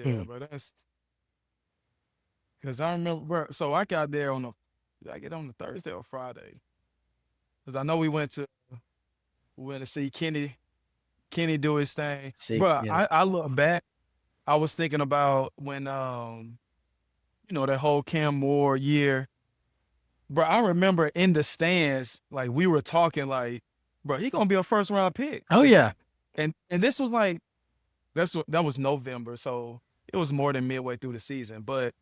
Yeah, but that's because I remember. Bro, so I got there on the. Did I get on the Thursday or Friday? Because I know we went to see Kenny do his thing. See, Bro, yeah, I look back. I was thinking about when that whole Cam Moore year. Bro, I remember in the stands, like we were talking like, bro, he gonna be a first round pick. oh yeah, And this was like that was November, so it was more than midway through the season. But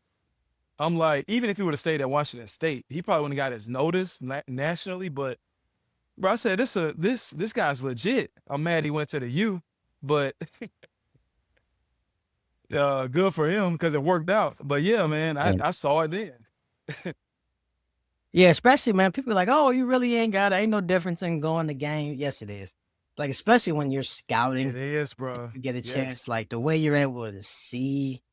I'm like, even if he would have stayed at Washington State, he probably wouldn't have got his notice nationally. But bro, I said this guy's legit. I'm mad he went to the U, but good for him because it worked out. But yeah, man, I, and I saw it then. yeah, especially man, people are like, oh, you really ain't got it. Ain't no difference in going the game. Yes, it is. Like especially when you're It scouting, is, bro. you get a chance. Yes. Like the way you're able to see.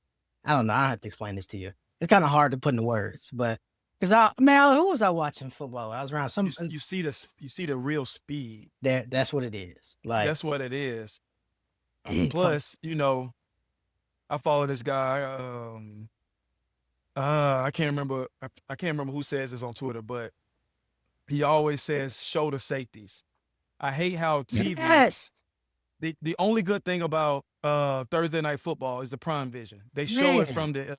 I don't know. I have to explain this to you. It's kind of hard to put into words, but because who was I watching football? I was around You some. you see the real speed. That's what it is. Like, That's what it is. from Plus, I follow this guy. I can't remember. I can't remember who says this on Twitter, but he always says show the safeties. I hate how TV. yes, The only good thing about Thursday night football is the prime vision. They show it man. from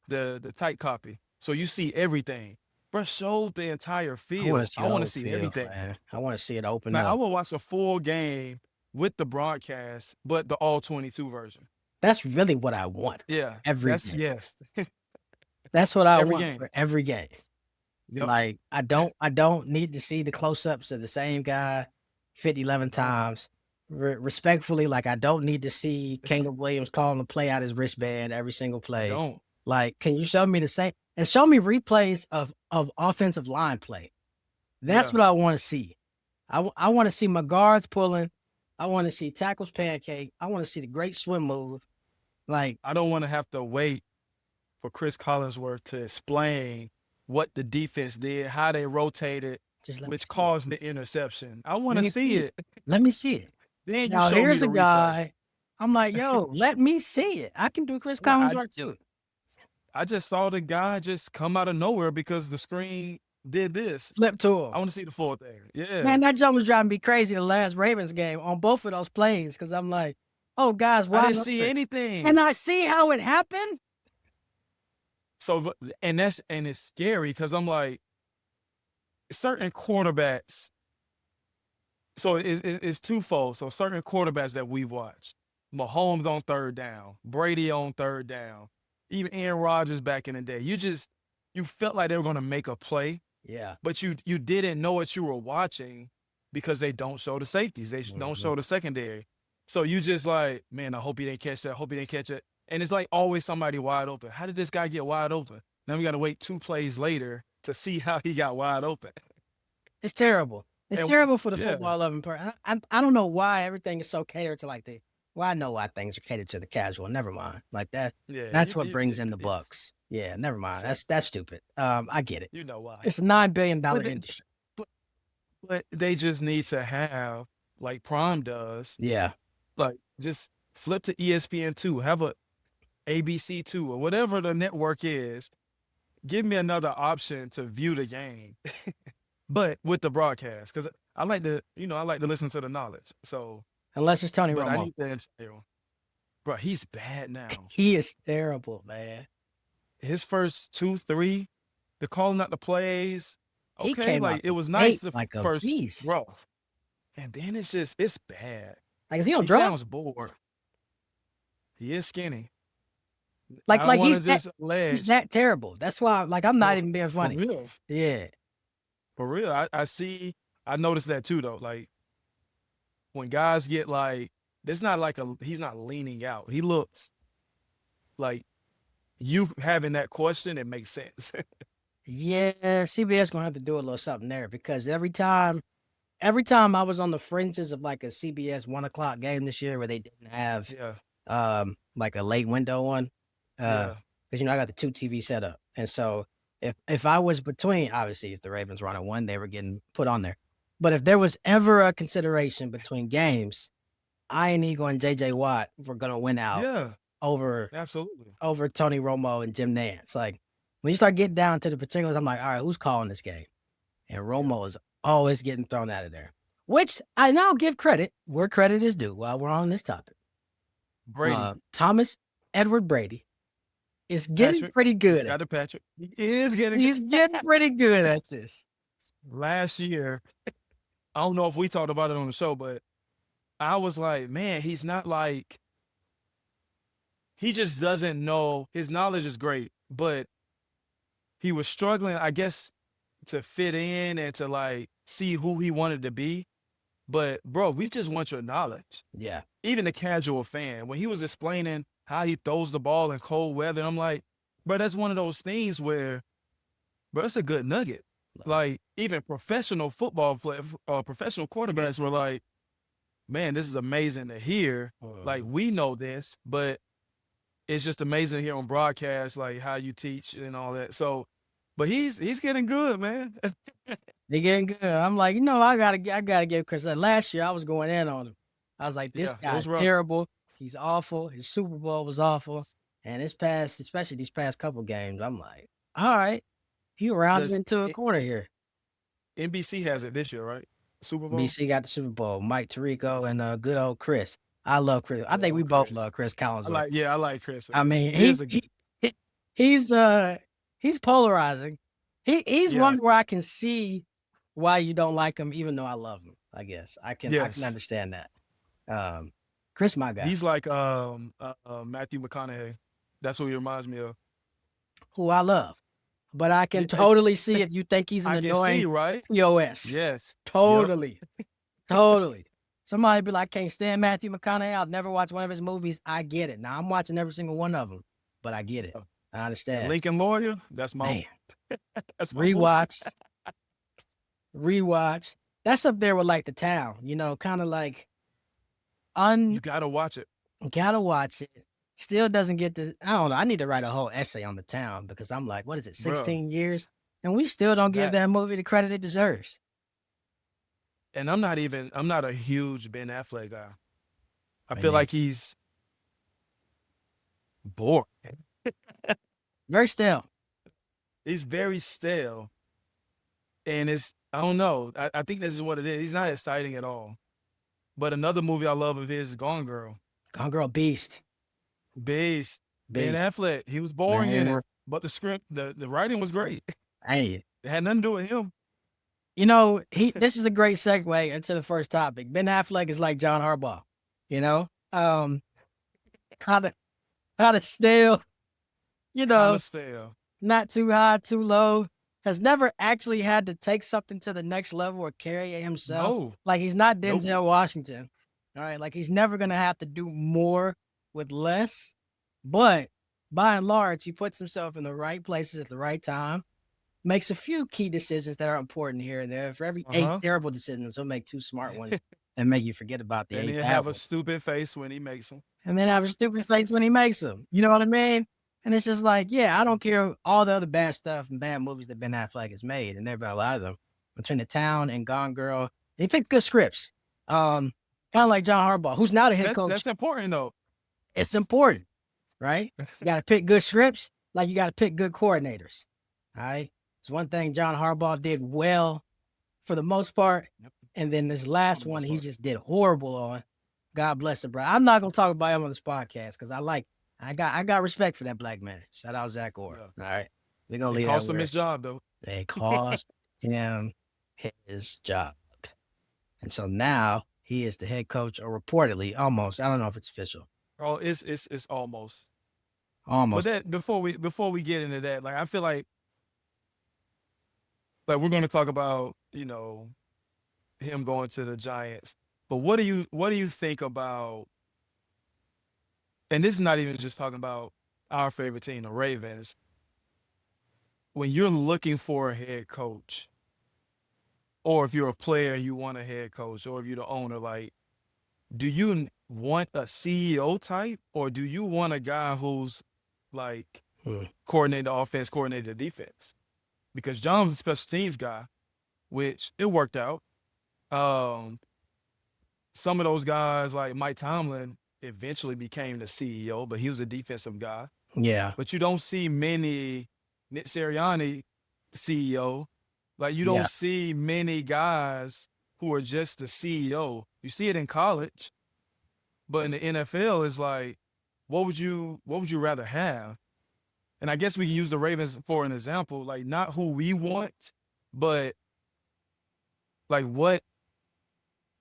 the tight copy, so you see everything. Bro, show the entire I want field. to see I the want to whole see field, everything. man. I want to see it open Now I up. will watch a full game with the broadcast, but the all 22 version. That's really what I want Yeah, every that's game. yes, That's what I every want game. for every game. Yep. Like I don't need to see the close-ups of the same guy 11 Don't times. Respectfully, like I don't need to see Caleb Williams calling the play out his wristband every single play. don't. Like, can you show me the same and show me replays of offensive line play? That's Yeah, what I want to see. I want to see my guards pulling. I want to see tackles pancake. I want to see the great swim move. Like, I don't want to have to wait for Chris Collinsworth to explain what the defense did, how they rotated, just let me which see it. caused the interception. I want Let to me see see it. it. Let me see it. Then you Now show me here's the a replay. guy. I'm like, yo, let me see it. I can do Chris Right, Collins work too. I just saw the guy just come out of nowhere because the screen did this. Flip to him. I want to see the full thing. Yeah. Man, that jump was driving me crazy the last Ravens game on both of those plays because I'm like, oh, guys, I wide didn't see open. anything. And I see how it happened. So, and it's scary because I'm like, certain quarterbacks. So it's twofold. So certain quarterbacks that we've watched, Mahomes on third down, Brady on third down, even Aaron Rodgers back in the day. You felt like they were going to make a play, Yeah. but you didn't know what you were watching because they don't show the safeties. They don't Mhm. show the secondary. So you just like, man, I hope he didn't catch that. I hope he didn't catch it. And it's like always somebody wide open. How did this guy get wide open? Now we got to wait 2 plays later to see how he got wide open. It's terrible. It's And terrible for the yeah, football loving person. I don't know why everything is so catered to like the. Well, I know why things are catered to the casual. Never mind. Like that. yeah, That's what brings in the yeah. bucks. Yeah, never mind. So That's stupid. I get it. you know why. It's a $9 billion But industry. but but they just need to have like Prime does, Yeah. like just flip to ESPN2, have a ABC2 or whatever the network is. Give me another option to view the game, but with the broadcast because I like to listen to the knowledge. So, Unless it's Tony but I Romo. need that entail. Bro, he's bad now. He is terrible, man. His first 2, 3, the calling out the plays. He Okay, came like out it the was nice gate the like a first beast. rough, and then it's bad. Like, is he on He drugs? sounds bored. He is skinny. I Like, don't like want to he's that just he's allege. that terrible. That's why, like, I'm not No, even being for funny. real, Yeah. for real. I see. I noticed that too, though. Like when guys get like, it's not like he's not leaning out. He looks like you having that question. It makes sense. Yeah, CBS gonna have to do a little something there because every time I was on the fringes of like a CBS 1 o'clock game this year where they didn't have Yeah, like a late window one, yeah, because I got the 2 TV setup, and so if I was between, obviously if the Ravens were on at one, they were getting put on there, but if there was ever a consideration between games, I and Eagle and JJ Watt were gonna win out yeah. over Absolutely. Tony Romo and Jim Nantz. Like when you start getting down to the particulars, I'm like, all right, who's calling this game? And Romo is always getting thrown out of there, which I now give credit where credit is due while we're on this topic. Brady. Thomas Edward Brady is getting Patrick. pretty good Got at to Patrick. He is getting He's getting pretty good at this. Last year, I don't know if we talked about it on the show, but I was like, man, he's not like, he just doesn't know. His knowledge is great, but he was struggling, I guess, to fit in and to like see who he wanted to be. But bro, we just want your knowledge. Yeah. Even the casual fan, when he was explaining how he throws the ball in cold weather, I'm like, bro, that's one of those things where, bro, it's a good nugget. Like even professional football professional quarterbacks were like, man, this is amazing to hear. Like we know this, but it's just amazing to hear on broadcast, like how you teach and all that. So, but he's getting good, man. They getting good. I'm like, you know, I gotta give Chris. Last year I was going in on him. I was like, this guy's terrible. He's awful. His Super Bowl was awful. And especially these past couple games, I'm like, all right, he rounded into a corner here. NBC has it this year, right? Super Bowl. NBC got the Super Bowl. Mike Tirico and good old Chris. I love Chris. I think we both love Chris Collinsworth. I like Chris. I mean, he's polarizing. He's one where I can see why you don't like him, even though I love him. I guess I can understand that. Chris, my guy. He's like Matthew McConaughey. That's who he reminds me of. Who I love. But I can totally see if you think he's an annoying right? POS. Yes. Totally. Yep. Totally. Somebody be like, I can't stand Matthew McConaughey. I'll never watch one of his movies. I get it. Now I'm watching every single one of them, but I get it. I understand. Lincoln Lawyer, that's my man. That's my rewatch. Rewatch. That's up there with like The Town, you know, kind of like you gotta watch it. Gotta watch it. Still doesn't get this. I don't know. I need to write a whole essay on The Town because I'm like, what is it, 16 years? And we still don't give that movie the credit it deserves. And I'm not a huge Ben Affleck guy. I feel like he's boring. Very stale. He's very stale. And I don't know. I think this is what it is. He's not exciting at all. But another movie I love of his is Gone Girl. Gone Girl, Beast. Ben Affleck. He was boring in it. But the script, the writing was great. Hey. It had nothing to do with him. You know, this is a great segue into the first topic. Ben Affleck is like John Harbaugh. You know? Kind of stale. You know, stale. Not too high, too low. Has never actually had to take something to the next level or carry it himself. No. Like he's not Denzel Washington. All right. Like he's never going to have to do more with less. But by and large, he puts himself in the right places at the right time. Makes a few key decisions that are important here and there. For every 8 terrible decisions, he'll make 2 smart ones and make you forget about the 8th. And he'll have a stupid face when he makes them. And then have a stupid face when he makes them. You know what I mean? And it's just like, yeah, I don't care all the other bad stuff and bad movies that Ben Affleck has made, and there have been a lot of them. Between The Town and Gone Girl, they picked good scripts. Kind of like John Harbaugh, who's now the head coach. That's important, though. It's important, right? You got to pick good scripts, like you got to pick good coordinators. All right? It's one thing John Harbaugh did well for the most part, and then this last one he just did horrible on. God bless him, bro. I'm not gonna talk about him on this podcast because I got respect for that black man. Shout out Zach Orr. Yeah. All right. We're gonna leave. It cost him his job though. It cost him his job. And so now he is the head coach, or reportedly almost. I don't know if it's official. Oh, it's almost. Almost. But that before we get into that, like I feel like we're gonna talk about, you know, him going to the Giants. But what do you think about, and this is not even just talking about our favorite team, the Ravens, when you're looking for a head coach, or if you're a player and you want a head coach, or if you're the owner, like, do you want a CEO type, or do you want a guy who's like coordinate the offense, coordinate the defense? Because John was a special teams guy, which it worked out. Some of those guys like Mike Tomlin, eventually became the CEO, but he was a defensive guy. Yeah. But you don't see many Nick Sirianni CEO. Like you Yeah. don't see many guys who are just the CEO. You see it in college, but in the NFL, it's like, what would you rather have? And I guess we can use the Ravens for an example, like not who we want, but like what,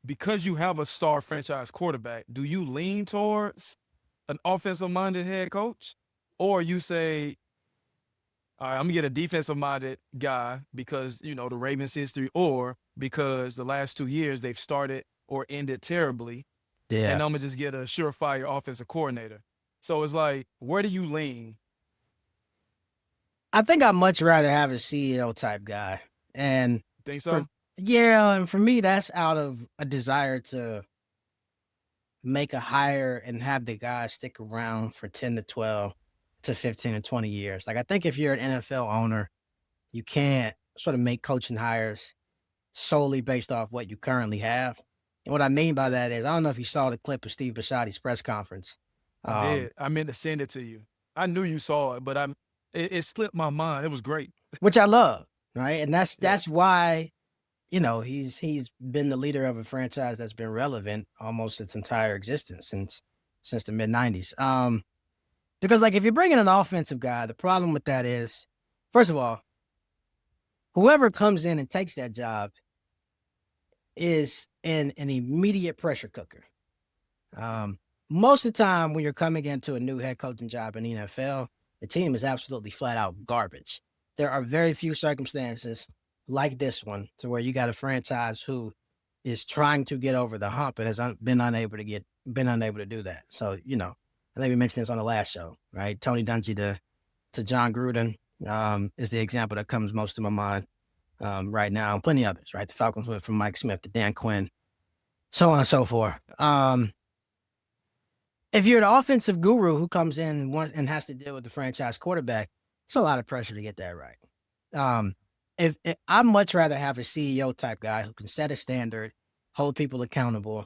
because you have a star franchise quarterback, do you lean towards an offensive minded head coach? Or you say, all right, I'm gonna get a defensive minded guy because, you know, the Ravens history, or because the last 2 years they've started or ended terribly, Yeah. and I'm gonna just get a surefire offensive coordinator. So it's like, where do you lean? I think I'd much rather have a CEO type guy. And Think for so? yeah, and for me, that's out of a desire to make a hire and have the guy stick around for 10 to 12 to 15 to 20 years. Like I think if you're an NFL owner, you can't sort of make coaching hires solely based off what you currently have. And what I mean by that is I don't know if you saw the clip of Steve Bisciotti's press conference. I did. I meant to send it to you. I knew you saw it, but it slipped my mind. It was great. Which I love, right? And that's Yeah. that's why, he's been the leader of a franchise that's been relevant almost its entire existence since the mid '90s. Because like if you're bringing an offensive guy, the problem with that is, first of all, whoever comes in and takes that job is in an immediate pressure cooker. Most of the time when you're coming into a new head coaching job in the NFL, the team is absolutely flat out garbage. There are very few circumstances like this one to where you got a franchise who is trying to get over the hump and has been unable to do that. So, I think we mentioned this on the last show, right? Tony Dungy to John Gruden is the example that comes most to my mind right now, and plenty others, right? The Falcons went from Mike Smith to Dan Quinn, so on and so forth. If you're the offensive guru who comes in and has to deal with the franchise quarterback, it's a lot of pressure to get that right. If I'd much rather have a CEO type guy who can set a standard, hold people accountable,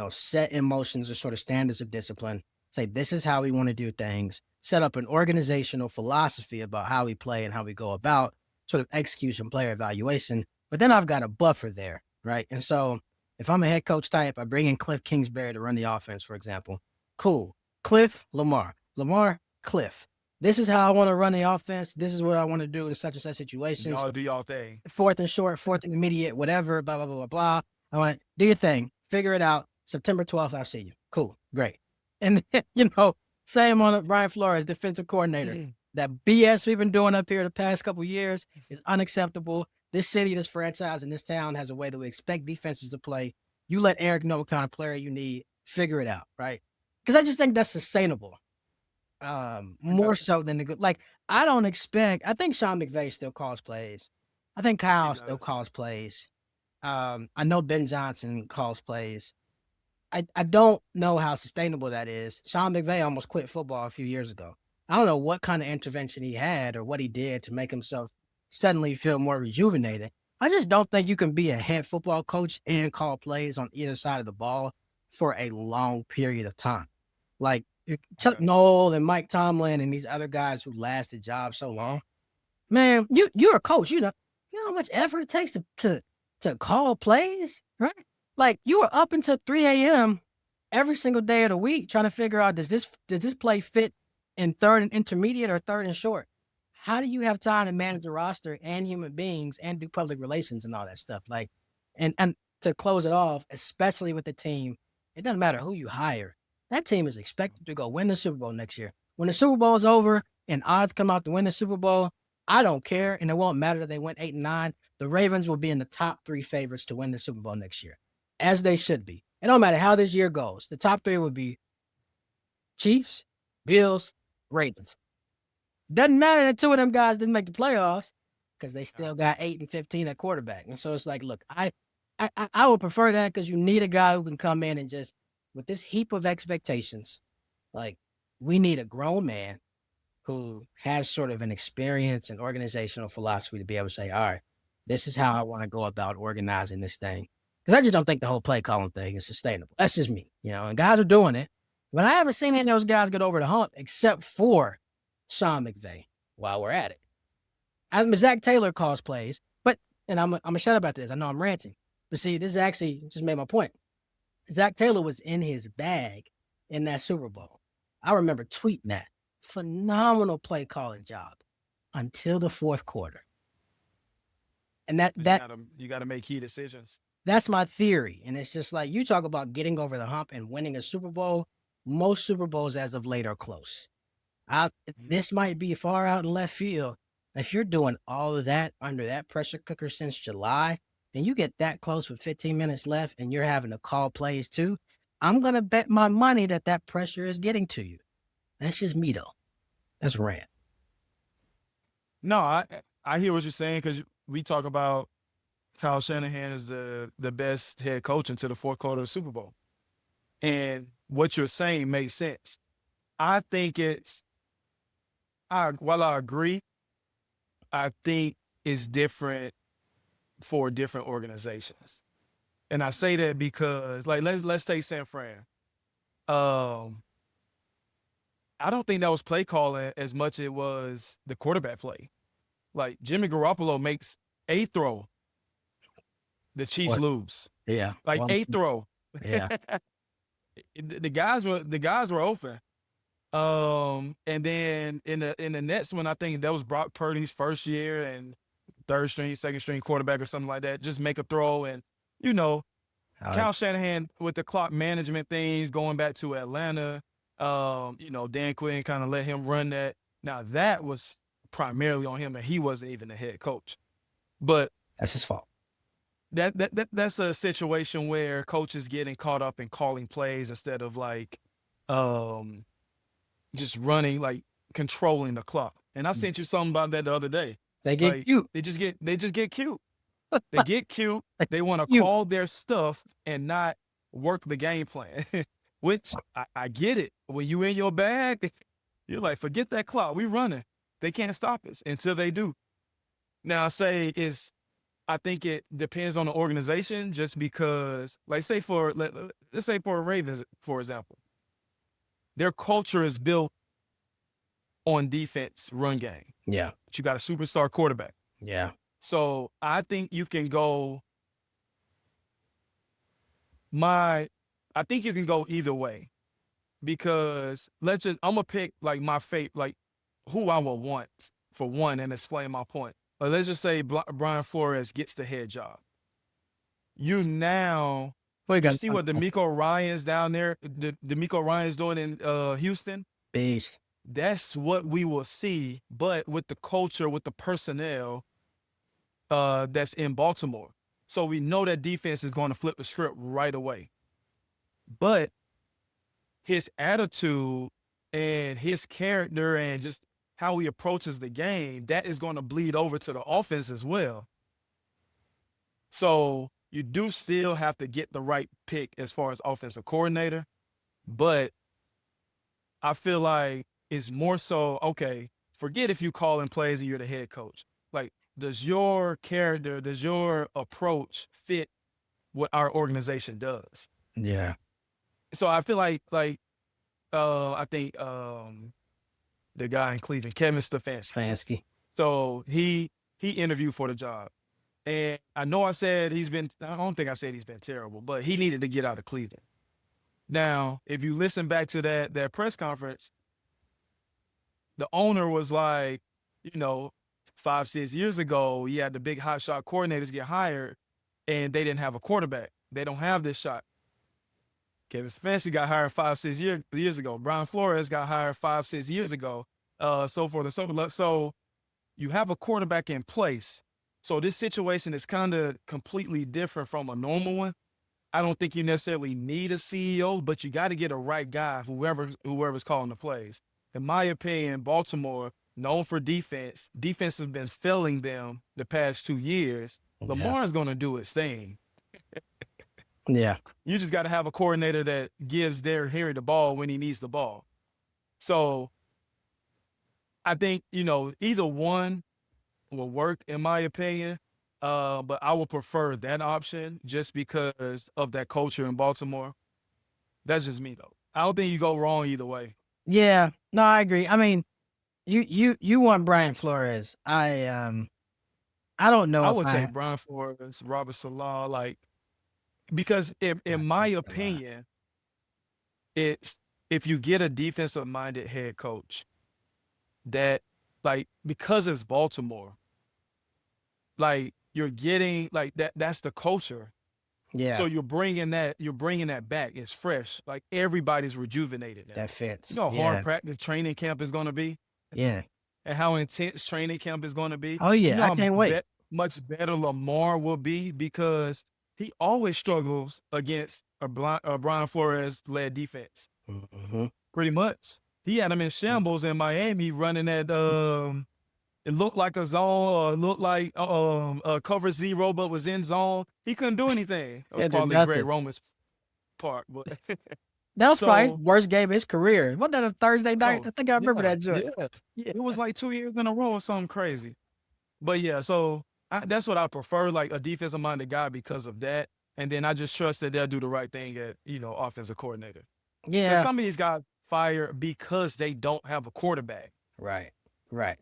set in motions or sort of standards of discipline, say this is how we want to do things, set up an organizational philosophy about how we play and how we go about sort of execution, player evaluation. But then I've got a buffer there, right? And so if I'm a head coach type, I bring in Cliff Kingsbury to run the offense, for example. Cool. Cliff, Lamar, Cliff. This is how I want to run the offense. This is what I want to do in such and such situations. Y'all do y'all thing. Fourth and short, fourth and immediate, whatever, blah, blah, blah, blah, blah. I want do your thing. Figure it out. September 12th, I'll see you. Cool. Great. And, same on Brian Flores, defensive coordinator. That BS we've been doing up here the past couple of years is unacceptable. This city, this franchise, and this town has a way that we expect defenses to play. You let Eric know what kind of player you need. Figure it out, right? Because I just think that's sustainable. More so than the good. Like, I think Sean McVay still calls plays. I think Kyle still calls plays. I know Ben Johnson calls plays. I don't know how sustainable that is. Sean McVay almost quit football a few years ago. I don't know what kind of intervention he had or what he did to make himself suddenly feel more rejuvenated. I just don't think you can be a head football coach and call plays on either side of the ball for a long period of time. Like Chuck Noll and Mike Tomlin and these other guys who lasted jobs so long. Man, you're a coach. You know how much effort it takes to call plays, right? Like you were up until 3 a.m. every single day of the week trying to figure out does this play fit in third and intermediate or third and short? How do you have time to manage a roster and human beings and do public relations and all that stuff? Like, and to close it off, especially with the team, it doesn't matter who you hire. That team is expected to go win the Super Bowl next year. When the Super Bowl is over and odds come out to win the Super Bowl, I don't care, and it won't matter that they went 8-9. The Ravens will be in the top 3 favorites to win the Super Bowl next year, as they should be. It don't matter how this year goes. The top 3 would be Chiefs, Bills, Ravens. Doesn't matter that 2 of them guys didn't make the playoffs because they still got 8 and 15 at quarterback. And so it's like, look, I would prefer that because you need a guy who can come in and just, with this heap of expectations, like we need a grown man who has sort of an experience and organizational philosophy to be able to say, all right, this is how I want to go about organizing this thing. Because I just don't think the whole play calling thing is sustainable. That's just me, and guys are doing it. But I haven't seen any of those guys get over the hump except for Sean McVay while we're at it. Zach Taylor calls plays, and I'm going to shut up about this. I know I'm ranting. But see, this actually just made my point. Zach Taylor was in his bag in that Super Bowl. I remember tweeting that. Phenomenal play calling job until the fourth quarter. And you got to make key decisions. That's my theory. And it's just like you talk about getting over the hump and winning a Super Bowl. Most Super Bowls as of late are close. This might be far out in left field. If you're doing all of that under that pressure cooker since July, and you get that close with 15 minutes left and you're having to call plays too, I'm going to bet my money that pressure is getting to you. That's just me though. That's a rant. No, I hear what you're saying because we talk about Kyle Shanahan is the best head coach until the fourth quarter of the Super Bowl. And what you're saying makes sense. I think while I agree, I think it's different for different organizations. And I say that because, like, let's take San Fran. I don't think that was play calling as much as it was the quarterback play. Like, Jimmy Garoppolo makes a throw. The Chiefs lose. Yeah. Like, a throw. Yeah. The guys were open. And then in the next one, I think that was Brock Purdy's first year and third string, second string quarterback or something like that. Just make a throw. And, Kyle Shanahan with the clock management things going back to Atlanta, Dan Quinn kind of let him run that. Now that was primarily on him and he wasn't even the head coach, but that's his fault. That's a situation where coaches getting caught up in calling plays instead of just running, like controlling the clock. And I sent you something about that the other day. They get cute. They just get cute. They get cute. They want to call their stuff and not work the game plan, which I get it. When you in your bag, you're like, forget that clock. We running. They can't stop us until they do. Now I think it depends on the organization just because, like, let's say for Ravens, for example, their culture is built on defense run game. Yeah. But you got a superstar quarterback. Yeah. So I think you can go either way because I'm going to pick like my fate, like who I would want for one and explain my point. Let's just say Brian Flores gets the head job. You see what DeMeco Ryans down there, DeMeco Ryans doing in Houston? Beast. That's what we will see, but with the culture, with the personnel that's in Baltimore. So we know that defense is going to flip the script right away. But his attitude and his character and just how he approaches the game, that is going to bleed over to the offense as well. So you do still have to get the right pick as far as offensive coordinator, but I feel like it's more so, okay, forget if you call in plays and you're the head coach. Like, does your character, does your approach fit what our organization does? Yeah. So I feel like I think the guy in Cleveland, Kevin Stefanski. So he interviewed for the job. And I know I don't think I said he's been terrible, but he needed to get out of Cleveland. Now, if you listen back to that press conference, the owner was like, 5-6 years ago, he had the big hotshot coordinators get hired and they didn't have a quarterback. They don't have this shot. Kevin Stefanski got hired 5-6 years ago. Brian Flores got hired 5-6 years ago. So forth and so on. So you have a quarterback in place. So this situation is kind of completely different from a normal one. I don't think you necessarily need a CEO, but you got to get a right guy, whoever's calling the plays. In my opinion, Baltimore, known for defense has been failing them the past 2 years. Yeah. Lamar's going to do his thing. Yeah. You just got to have a coordinator that gives Derrick Henry the ball when he needs the ball. So I think, either one will work in my opinion. But I would prefer that option just because of that culture in Baltimore. That's just me though. I don't think you go wrong either way. Yeah, no, I agree. I mean, you want Brian Flores. I don't know I if would I take Brian Flores, Robert Salah, like because in my take a lot. opinion, it's if you get a defensive minded head coach that like because it's Baltimore, like you're getting like that's the culture. Yeah, So you're bringing that back. It's fresh. Like everybody's rejuvenated now. that You fits. know how hard Yeah, practice training camp is going to be yeah. and how intense training camp is going to be. Oh You yeah, know I how can't wait. much better Lamar will be because he always struggles against a Brian Flores led defense. Hmm. Pretty much. He had him in shambles in Miami running at it looked like a zone or it looked like cover zero, but was in zone. He couldn't do anything. That was Can't do probably Greg nothing. Roman's part. But That was probably his so, worst game of his career. Wasn't that a Thursday night? oh, I think I remember yeah, that joint. yeah. Yeah. It was like 2 years in a row or something crazy. But yeah, so that's what I prefer, like a defensive minded guy because of that. And then I just trust that they'll do the right thing at, offensive coordinator. Because Yeah. some of these guys fire because they don't have a quarterback. Right. Right.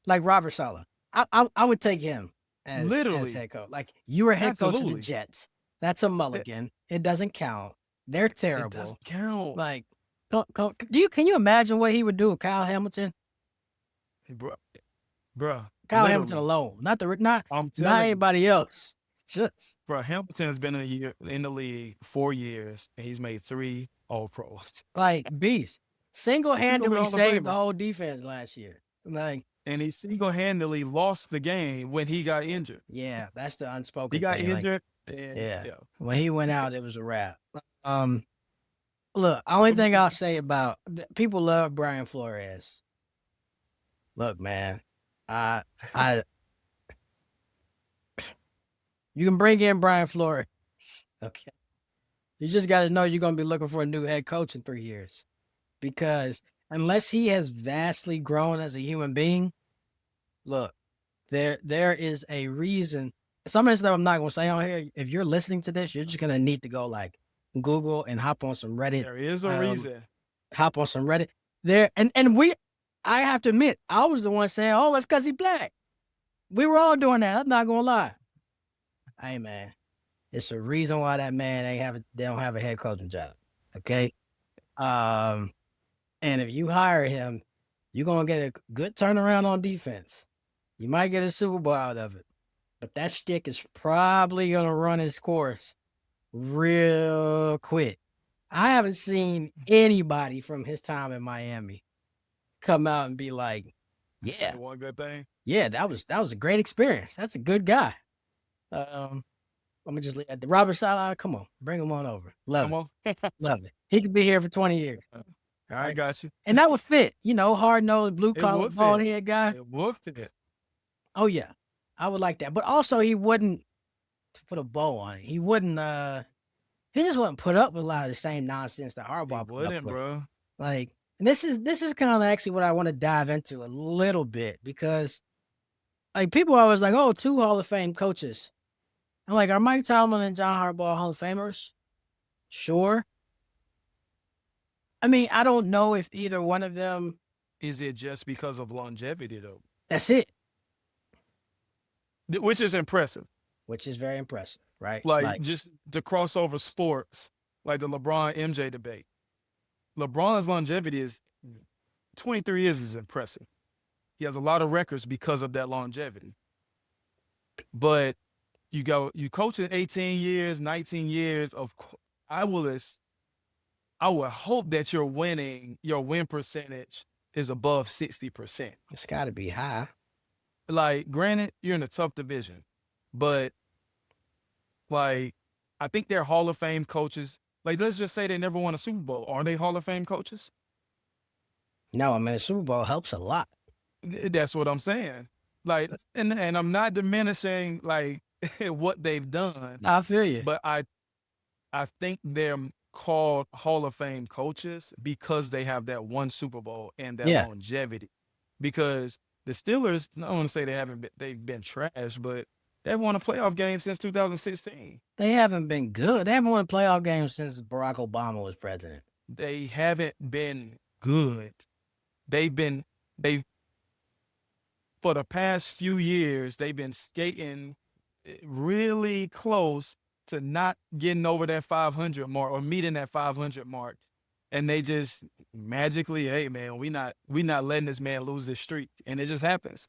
Like Robert Saleh. I would take him as Literally. head coach. Like you were head coach of the Absolutely. Jets. That's a mulligan. It doesn't count. They're It terrible. doesn't count. Like, can you imagine what he would do with Kyle Hamilton? Bruh. Kyle Literally. Hamilton alone, not I'm telling you, anybody else. Just bro. Hamilton has been in the league 4 years, and he's made 3 All Pros. like beast. Single-handedly Hall of saved the Famer. whole defense last year. Like, And he single-handedly lost the game when he got injured. yeah, that's the unspoken He got thing. Like, injured, and yeah. yeah. when he went out, it was a wrap. Look, only thing I'll say about people love Brian Flores. Look, man, I you can bring in Brian Flores. Okay. You just got to know you're going to be looking for a new head coach in 3 years. Because unless he has vastly grown as a human being, look, there is a reason. Some of this stuff I'm not going to say on here. If you're listening to this, you're just going to need to go like Google and hop on some Reddit. There is a reason. Hop on some Reddit. I have to admit, I was the one saying, oh, it's because he's black. We were all doing that. I'm not going to lie. Hey, man. It's a reason why that man they don't have a head coaching job. Okay. And if you hire him, you're gonna get a good turnaround on defense. You might get a Super Bowl out of it. But that stick is probably gonna run its course real quick. I haven't seen anybody from his time in Miami come out and be like, yeah, One good thing. yeah, that was a great experience. That's a good guy. I'm gonna just leave at the Robert Saleh. Come on, bring him on over. Love Come it, on. love it. He could be here for 20 years. All I right, got you. and that would fit. Hard nosed, blue It collar, would bald fit. head guy. It would fit. Oh yeah, I would like that. But also, he wouldn't, to put a bow on it. He wouldn't. He just wouldn't put up with a lot of the same nonsense that Harbaugh He put up wouldn't, with. bro. Like, and this is kind of actually what I want to dive into a little bit because, like, people are always like, "Oh, 2 Hall of Fame coaches." I'm like, are Mike Tomlin and John Harbaugh Hall of Famers? Sure. I mean, I don't know if either one of them. Is it just because of longevity though? That's it. Which is impressive. Which is very impressive, right? Like just to cross over sports, like the LeBron MJ debate. LeBron's longevity is 23 years is impressive. He has a lot of records because of that longevity. But you coaching 18 years, 19 years I would hope that your win percentage is above 60%. it's got to be high. Like, granted, you're in a tough division, but like, I think they're Hall of Fame coaches. Like, let's just say they never won a Super Bowl. Are they Hall of Fame coaches? No, I mean, the Super Bowl helps a lot. That's what I'm saying. Like, and I'm not diminishing like what they've done, I feel you. but I think they're called Hall of Fame coaches because they have that one Super Bowl and that Yeah. longevity. Because the Steelers, I don't want to say they've been trash, but they haven't won a playoff game since 2016. They haven't been good. They haven't won a playoff game since Barack Obama was president. they haven't been good. They for the past few years, they've been skating really close to not getting over that 500 mark or meeting that 500 mark. And they just magically, hey man, we not letting this man lose this streak. And it just happens.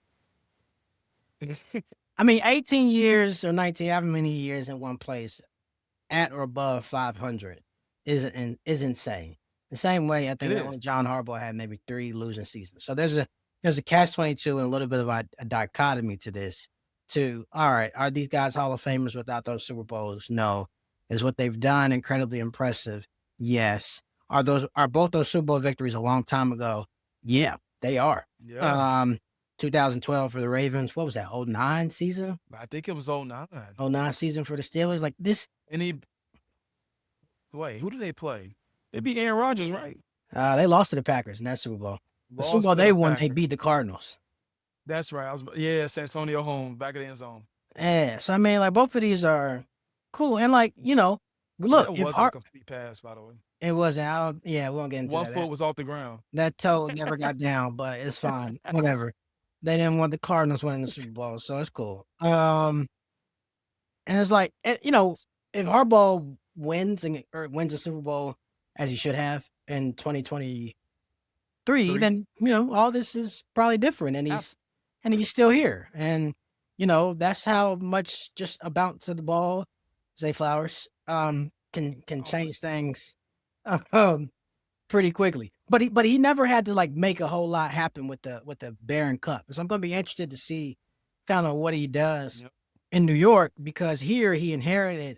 I mean, 18 years or 19, however many years in one place at or above 500 is insane. The same way I think It that is. when John Harbaugh had maybe 3 losing seasons. So there's a catch-22 and a little bit of a dichotomy to this. All right, are these guys Hall of Famers without those Super Bowls? No. Is what they've done incredibly impressive? Yes. Are both those Super Bowl victories a long time ago? Yeah, they are. Yeah. 2012 for the Ravens. What was that? 09 season? I think it was 09. 09 season for the Steelers. Like this. And wait, who did they play? They beat Aaron Rodgers, right? They lost to the Packers in that Super Bowl. The Super Lost Bowl to they the won, they Packers. beat the Cardinals. That's right. San Antonio home, back of the end zone. Yeah. So I mean, like both of these are cool. And like, look, That if wasn't a complete pass, by the way. it wasn't, we won't get into One that. foot was off the ground. That toe never got down, but it's fine. Whatever. They didn't want the Cardinals winning the Super Bowl, so it's cool. And it's like, if Harbaugh wins wins the Super Bowl as he should have in 2023, then all this is probably different, and he's still here, and that's how much just a bounce of the ball, Zay Flowers, can change things pretty quickly. But he never had to like make a whole lot happen with the Barron Cup. So I'm going to be interested to see kind of what he does in New York, because here he inherited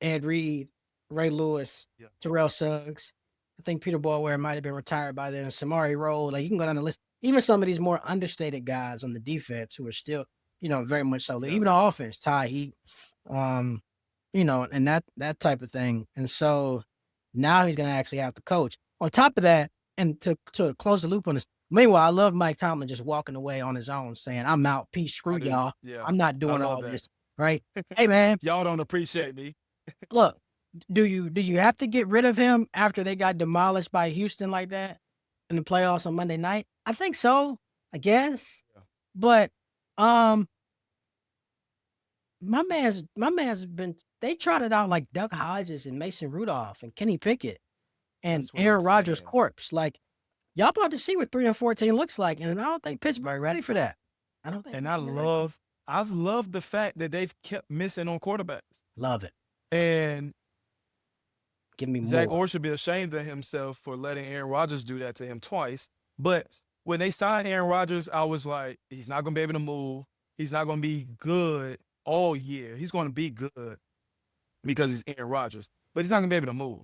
Ed Reed, Ray Lewis, Terrell Suggs. I think Peter Boulware might have been retired by then. Samari Rolle. Like you can go down the list. Even some of these more understated guys on the defense who are still, very much so. Even the offense, Ty Heat, and that type of thing. And so now he's going to actually have to coach. On top of that, and to close the loop on this, meanwhile, I love Mike Tomlin just walking away on his own, saying, "I'm out, peace, screw y'all. Yeah. I'm not doing all that. this." Right? Hey, man, y'all don't appreciate me. Look, do you have to get rid of him after they got demolished by Houston like that in the playoffs on Monday night? I think so. I guess, but my man's been. They trotted out like Doug Hodges and Mason Rudolph and Kenny Pickett and Aaron Rodgers' corpse. Like, y'all about to see what 3-14 looks like, and I don't think Pittsburgh ready for that. I don't think. And I've loved the fact that they've kept missing on quarterbacks. Love it. And give me Zach more. Orr should be ashamed of himself for letting Aaron Rodgers do that to him twice. But when they signed Aaron Rodgers, I was like, he's not going to be able to move. He's not going to be good all year. He's going to be good because he's Aaron Rodgers, but he's not going to be able to move.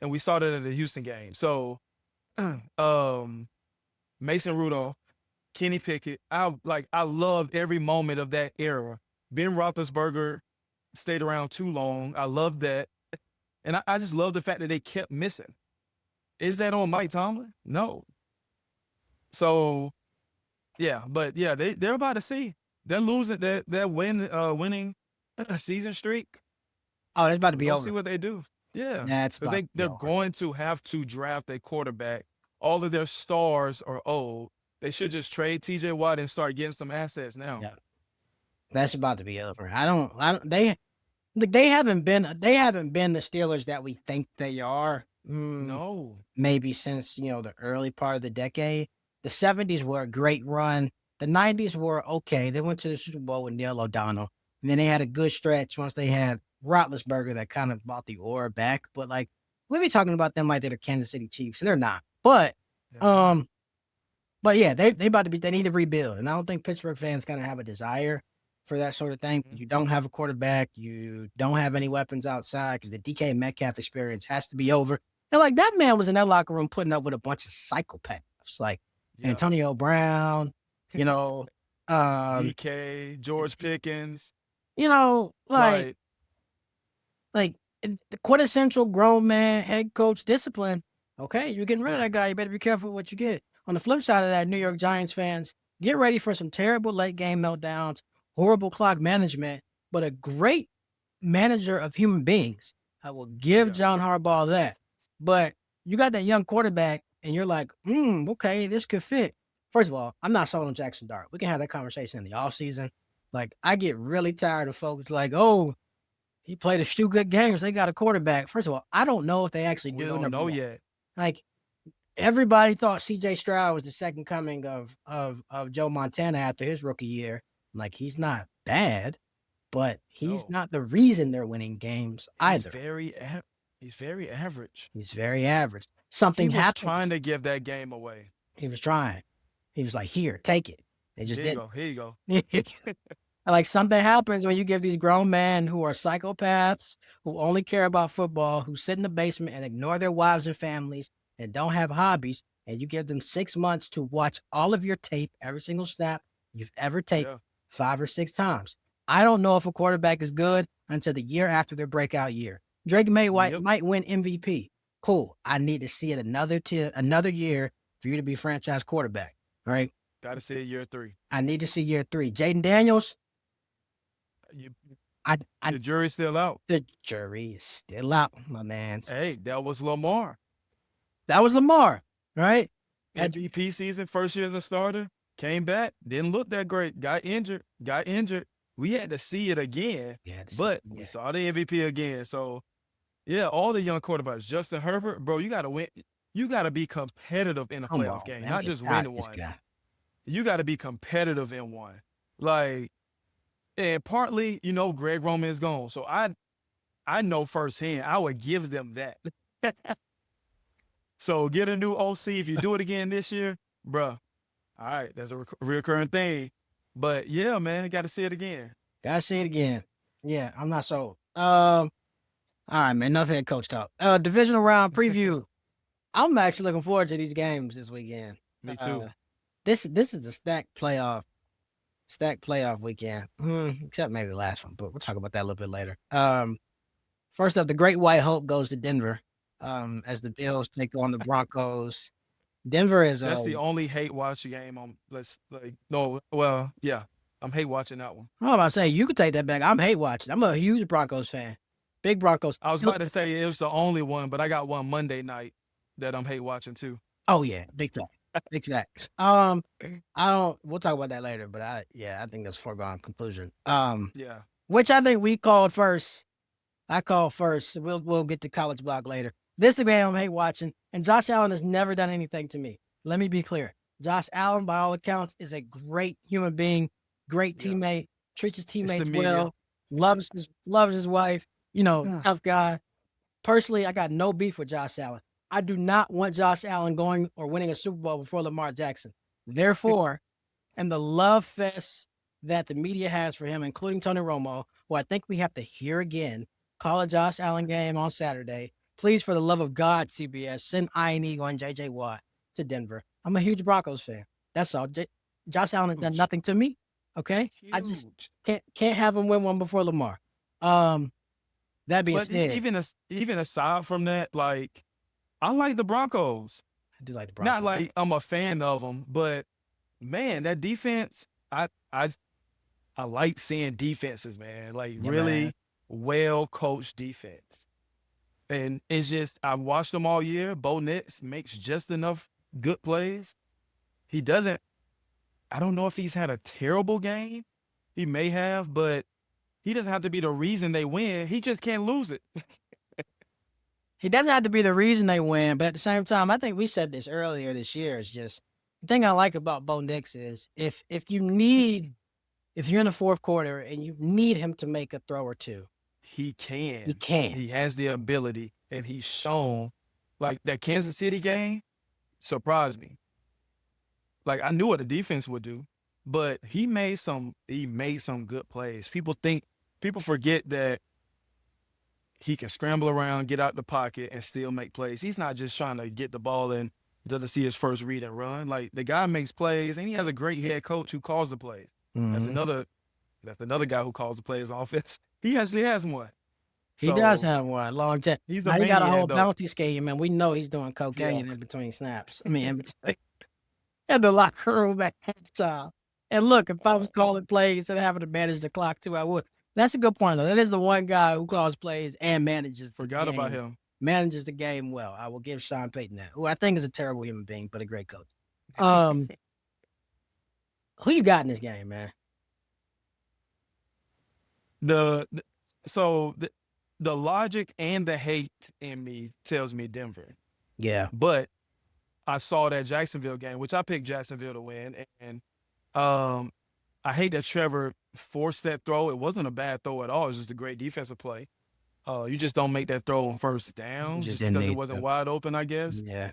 And we saw that in the Houston game. So, Mason Rudolph, Kenny Pickett, I loved every moment of that era. Ben Roethlisberger stayed around too long. I love that. And I just love the fact that they kept missing. Is that on Mike Tomlin? No. So, they're about to see. They're losing that winning season streak. Oh, it's about to be We'll over. see what they do. Yeah. That's about they're going to have to draft a quarterback. All of their stars are old. They should just trade TJ Watt and start getting some assets now. Yeah. That's about to be over. They haven't been the Steelers that we think they are. No. Maybe since, the early part of the decade. The 70s were a great run. The 90s were okay. They went to the Super Bowl with Neil O'Donnell. And then they had a good stretch once they had Roethlisberger that kind of brought the aura back. But like, we be talking about them like they're the Kansas City Chiefs. They're not. But yeah, they need to rebuild. And I don't think Pittsburgh fans kind of have a desire for that sort of thing. You don't have a quarterback. You don't have any weapons outside because the DK Metcalf experience has to be over. And like, that man was in that locker room putting up with a bunch of psychopaths like Antonio Brown, DK, George Pickens. Like the quintessential grown man, head coach discipline. Okay, you're getting rid of that guy. You better be careful what you get. On the flip side of that, New York Giants fans, get ready for some terrible late game meltdowns, horrible clock management, but a great manager of human beings. I will give John Harbaugh that. But you got that young quarterback, and you're like, okay, this could fit. First of all, I'm not sold on Jackson Dart. We can have that conversation in the offseason. Like, I get really tired of folks like, oh, he played a few good games. They got a quarterback. First of all, I don't know if they actually We do. don't know Number one. yet. Like, everybody thought C.J. Stroud was the second coming of Joe Montana after his rookie year. Like, he's not bad, but he's not the reason they're winning games either. He's very average. He's very average. Something happens. He was trying to give that game away. He was trying. He was like, here, take it. They just didn't. Here you go. Like, something happens when you give these grown men who are psychopaths, who only care about football, who sit in the basement and ignore their wives and families and don't have hobbies, and you give them 6 months to watch all of your tape, every single snap you've ever taken 5 or 6 times. I don't know if a quarterback is good until the year after their breakout year. Drake May might win MVP. Cool. I need to see it another year for you to be franchise quarterback. All right. Got to see it year 3. I need to see year 3. Jaden Daniels. The jury's still out. The jury is still out, my man. Hey, that was Lamar. Right? MVP season, first year as a starter, came back, didn't look that great, got injured. We had to see it again, but we saw the MVP again. So, yeah, all the young quarterbacks, Justin Herbert, bro, you got to win. You got to be competitive in a playoff game, not just win one. You got to be competitive in one. Like, and partly, Greg Roman is gone. So I know firsthand, I would give them that. So get a new OC. If you do it again this year, bruh, all right, that's a recurring thing. But, yeah, man, got to see it again. Yeah, I'm not sold. All right, man, enough head coach talk. Divisional round preview. I'm actually looking forward to these games this weekend. Me too. This is a stacked playoff weekend. Except maybe the last one, but we'll talk about that a little bit later. First up, the Great White Hope goes to Denver. As the Bills take on the Broncos. Denver is that's the only hate watch game on. I'm hate watching that one. I'm about to say you could take that back. I'm hate watching. I'm a huge Broncos fan. Big Broncos. I was about to say it was the only one, but I got one Monday night that I'm hate watching too. Oh yeah, big fact. Big facts. We'll talk about that later, but I think that's a foregone conclusion. Which I think we called first. I called first. We'll get to college block later. This game I'm hate watching, and Josh Allen has never done anything to me. Let me be clear. Josh Allen, by all accounts, is a great human being, great teammate, treats his teammates well, loves his wife, tough guy. Personally, I got no beef with Josh Allen. I do not want Josh Allen going or winning a Super Bowl before Lamar Jackson. Therefore, and the love fest that the media has for him, including Tony Romo, who I think we have to hear again, call a Josh Allen game on Saturday. Please, for the love of God, CBS, send Ian Eagle and J.J. Watt to Denver. I'm a huge Broncos fan. That's all. Josh Allen has done nothing to me. Okay? Huge. I just can't have him win one before Lamar. That being said. Even aside from that, like, I like the Broncos. I do like the Broncos. Not like I'm a fan of them, but, man, that defense, I like seeing defenses, man. Like, really well-coached defense. And it's just, I've watched them all year. Bo Nix makes just enough good plays. I don't know if he's had a terrible game. He may have, but he doesn't have to be the reason they win. He just can't lose it. He doesn't have to be the reason they win, but at the same time, I think we said this earlier this year, is just, the thing I like about Bo Nix is if you're in the fourth quarter and you need him to make a throw or two, he can. He has the ability, and he's shown, like, that Kansas City game surprised me. Like, I knew what the defense would do, but he made some good plays. People forget that he can scramble around, get out the pocket, and still make plays. He's not just trying to get the ball and doesn't see his first read and run. Like, the guy makes plays, and he has a great head coach who calls the plays. Mm-hmm. That's another guy who calls the plays on offense. He actually has one. He does have one. Long time. He got a whole bounty scheme, and we know he's doing cocaine in between snaps. I mean, in the locker room at halftime. And look, if I was calling plays and having to manage the clock too, I would. That's a good point, though. That is the one guy who calls plays and manages. Forgot about him. manages the game well. I will give Sean Payton that, who I think is a terrible human being, but a great coach. Who you got in this game, man? So the logic and the hate in me tells me Denver, Yeah. but I saw that Jacksonville game, which I picked Jacksonville to win, and I hate that Trevor forced that throw. It wasn't a bad throw at all. It was just a great defensive play. You just don't make that throw on first down Just just didn't because it need wasn't to. wide open, I guess. Yeah.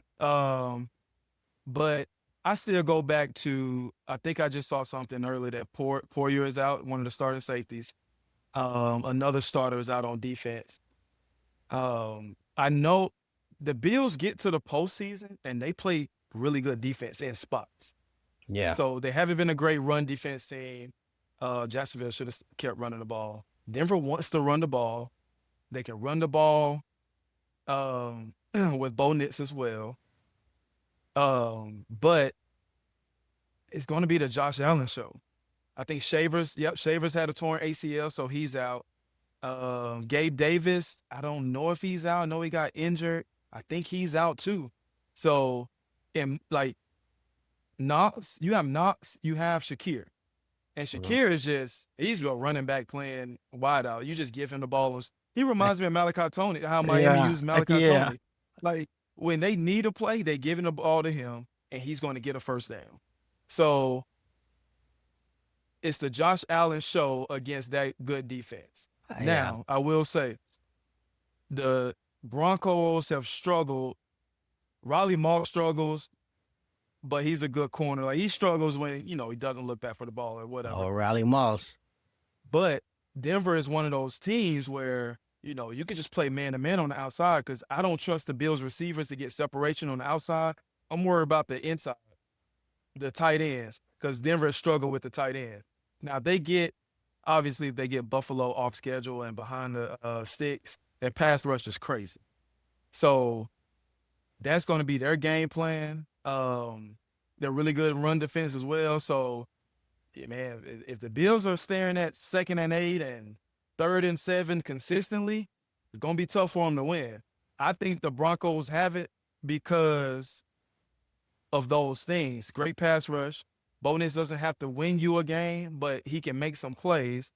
But I still go back to, I think I just saw something earlier that Poyer is out, one of the starting safeties. Another starter is out on defense. I know the Bills get to the postseason and they play really good defense in spots. Yeah. So they haven't been a great run defense team. Jacksonville should have kept running the ball. Denver wants to run the ball. They can run the ball with Bo Nix as well. But it's going to be the Josh Allen show. I think Shavers had a torn ACL, so he's out. Gabe Davis, I don't know if he's out. I know he got injured. I think he's out too. So, Knox, you have Shakir. And Shakir is just, he's a running back playing wide out. You just give him the ball. He reminds me of Malachi Tony, how Miami used Malachi Tony. Like, when they need a play, they give the ball to him, and he's going to get a first down. So, it's the Josh Allen show against that good defense. Now, I will say, the Broncos have struggled. Riley Moss struggles, but he's a good corner. Like, he struggles when, he doesn't look back for the ball or whatever. Oh, Riley Moss. But Denver is one of those teams where, you can just play man-to-man on the outside because I don't trust the Bills receivers to get separation on the outside. I'm worried about the inside, the tight ends, because Denver has struggled with the tight ends. Now, if they get Buffalo off schedule and behind the sticks, their pass rush is crazy. So that's going to be their game plan. They're really good run defense as well. So, yeah, man, if the Bills are staring at 2nd and 8 and 3rd and 7 consistently, it's going to be tough for them to win. I think the Broncos have it because of those things. Great pass rush. Bonus doesn't have to win you a game, but he can make some plays.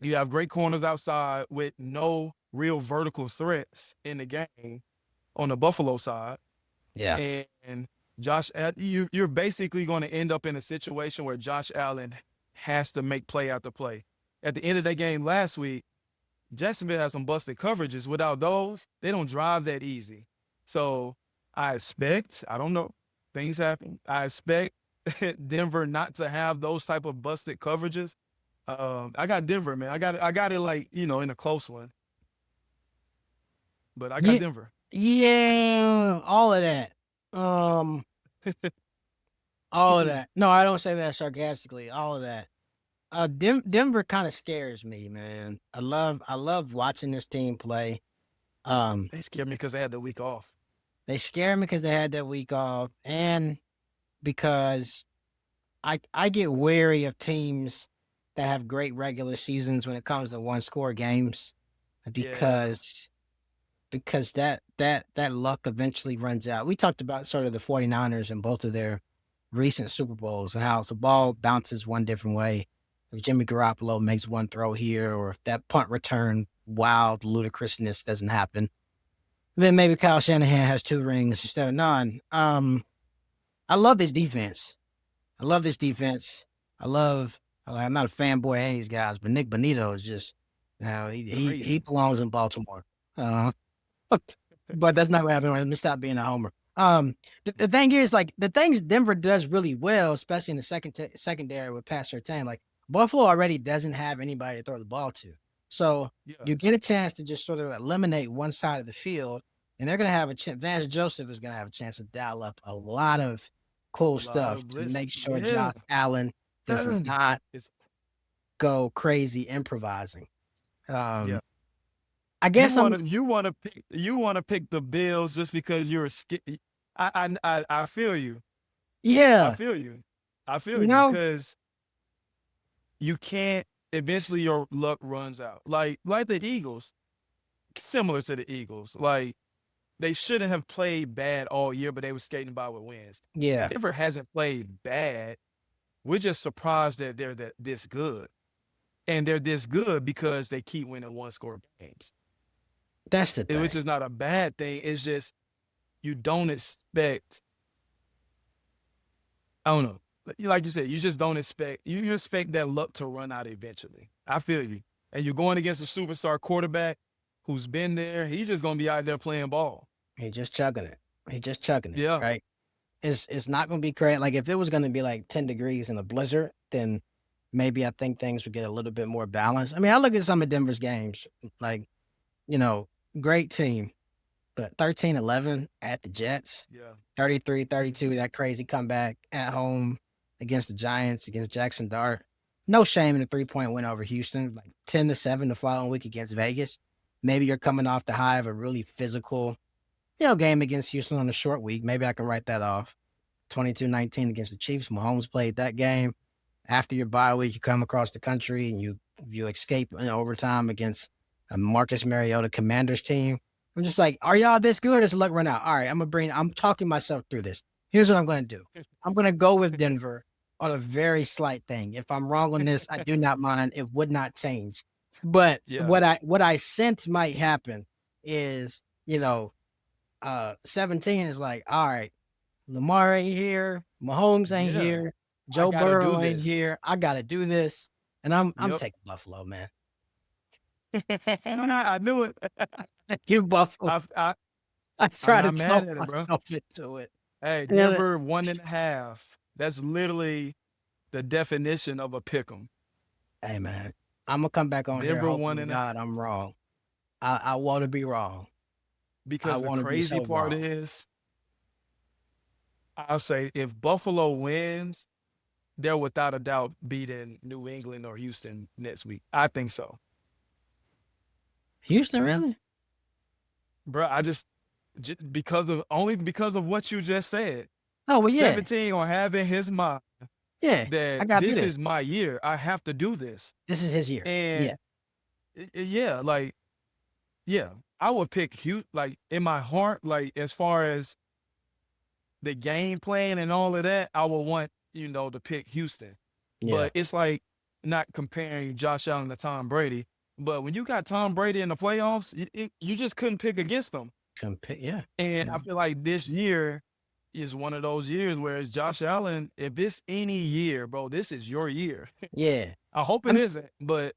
You have great corners outside with no real vertical threats in the game on the Buffalo side. Yeah. And Josh, you're basically going to end up in a situation where Josh Allen has to make play after play. At the end of that game last week, Jacksonville has some busted coverages. Without those, they don't drive that easy. So I don't know, things happen. I expect Denver not to have those type of busted coverages. I got Denver, man. I got it in a close one. But I got Denver. Yeah, all of that. All of that. No, I don't say that sarcastically. All of that. Denver kind of scares me, man. I love watching this team play. They scared me because they had the week off. They scare me because they had that week off, and because I get wary of teams that have great regular seasons when it comes to one-score games, because that luck eventually runs out. We talked about sort of the 49ers and both of their recent Super Bowls and how the ball bounces one different way. If Jimmy Garoppolo makes one throw here, or if that punt return wild ludicrousness doesn't happen, then maybe Kyle Shanahan has 2 rings instead of none. I love this defense. I'm not a fanboy of any of these guys, but Nick Bonito is just, he belongs in Baltimore. But that's not what happened. Let me stop being a homer. The thing is, like, the things Denver does really well, especially in the secondary with Pat Surtain, like, Buffalo already doesn't have anybody to throw the ball to. So you get a chance to just sort of eliminate one side of the field, and they're going to have a chance. Vance Joseph is going to have a chance to dial up a lot of cool stuff to make sure Josh Allen does not go crazy improvising. I guess you want to pick the Bills just because you're I feel you. Yeah, I feel you because you can't. Eventually, your luck runs out. Like the Eagles, similar to the Eagles. Like, they shouldn't have played bad all year, but they were skating by with wins. Yeah, Denver hasn't played bad. We're just surprised that they're this good. And they're this good because they keep winning one-score games, that's the which thing. is not a bad thing. It's just you don't expect I don't know. Like you said, you just don't expect you expect that luck to run out eventually. I feel you. And you're going against a superstar quarterback who's been there. He's just gonna be out there playing ball. He just chugging it. He just chugging it, Yeah. right? It's not gonna be crazy. Like if it was gonna be like 10 degrees in a blizzard, then maybe I think things would get a little bit more balanced. I mean, I look at some of Denver's games, like, great team, but 13-11 at the Jets, Yeah. 33-32, that crazy comeback at home against the Giants, against Jackson Dart. No shame in a 3-point win over Houston, like 10-7 the following week against Vegas. Maybe you're coming off the high of a really physical, game against Houston on a short week. Maybe I can write that off. 22-19 against the Chiefs. Mahomes played that game. After your bye week, you come across the country and you escape in overtime against a Marcus Mariota Commanders team. I'm just like, are y'all this good or does luck run out? All right, I'm talking myself through this. Here's what I'm going to do. I'm going to go with Denver on a very slight thing. If I'm wrong on this, I do not mind. It would not change. But Yeah. what I sense might happen is, 17 is like, all right, Lamar ain't here, Mahomes ain't Yeah. here, Joe gotta Burrow do ain't this. here. I gotta do this. And I'm Yep. taking Buffalo, man. I knew it. Give Buffalo. I try I'm to not talk mad at it, bro. myself into it. Hey, Yeah, Denver 1.5. That's literally the definition of a pick'em. Hey, man, I'm gonna come back on here. Denver Hoping 1.5. God I'm wrong. I want to be wrong. Because the wanna be crazy so part wrong. is, I'll say if Buffalo wins, they're without a doubt beating New England or Houston next week. I think so. Houston, really? Bro, because of what you just said. Oh well, yeah, 17 on having his mind yeah. I that gotta do this this. is my year. I have to do this. This is his year. And yeah, I would pick Houston, like in my heart, like as far as the game plan and all of that, I would want, to pick Houston. Yeah. But it's like not comparing Josh Allen to Tom Brady. But when you got Tom Brady in the playoffs, you just couldn't pick against them. Yeah. And I feel like this year is one of those years where it's Josh Allen. If it's any year, bro, this is your year. Yeah. I hope it isn't, but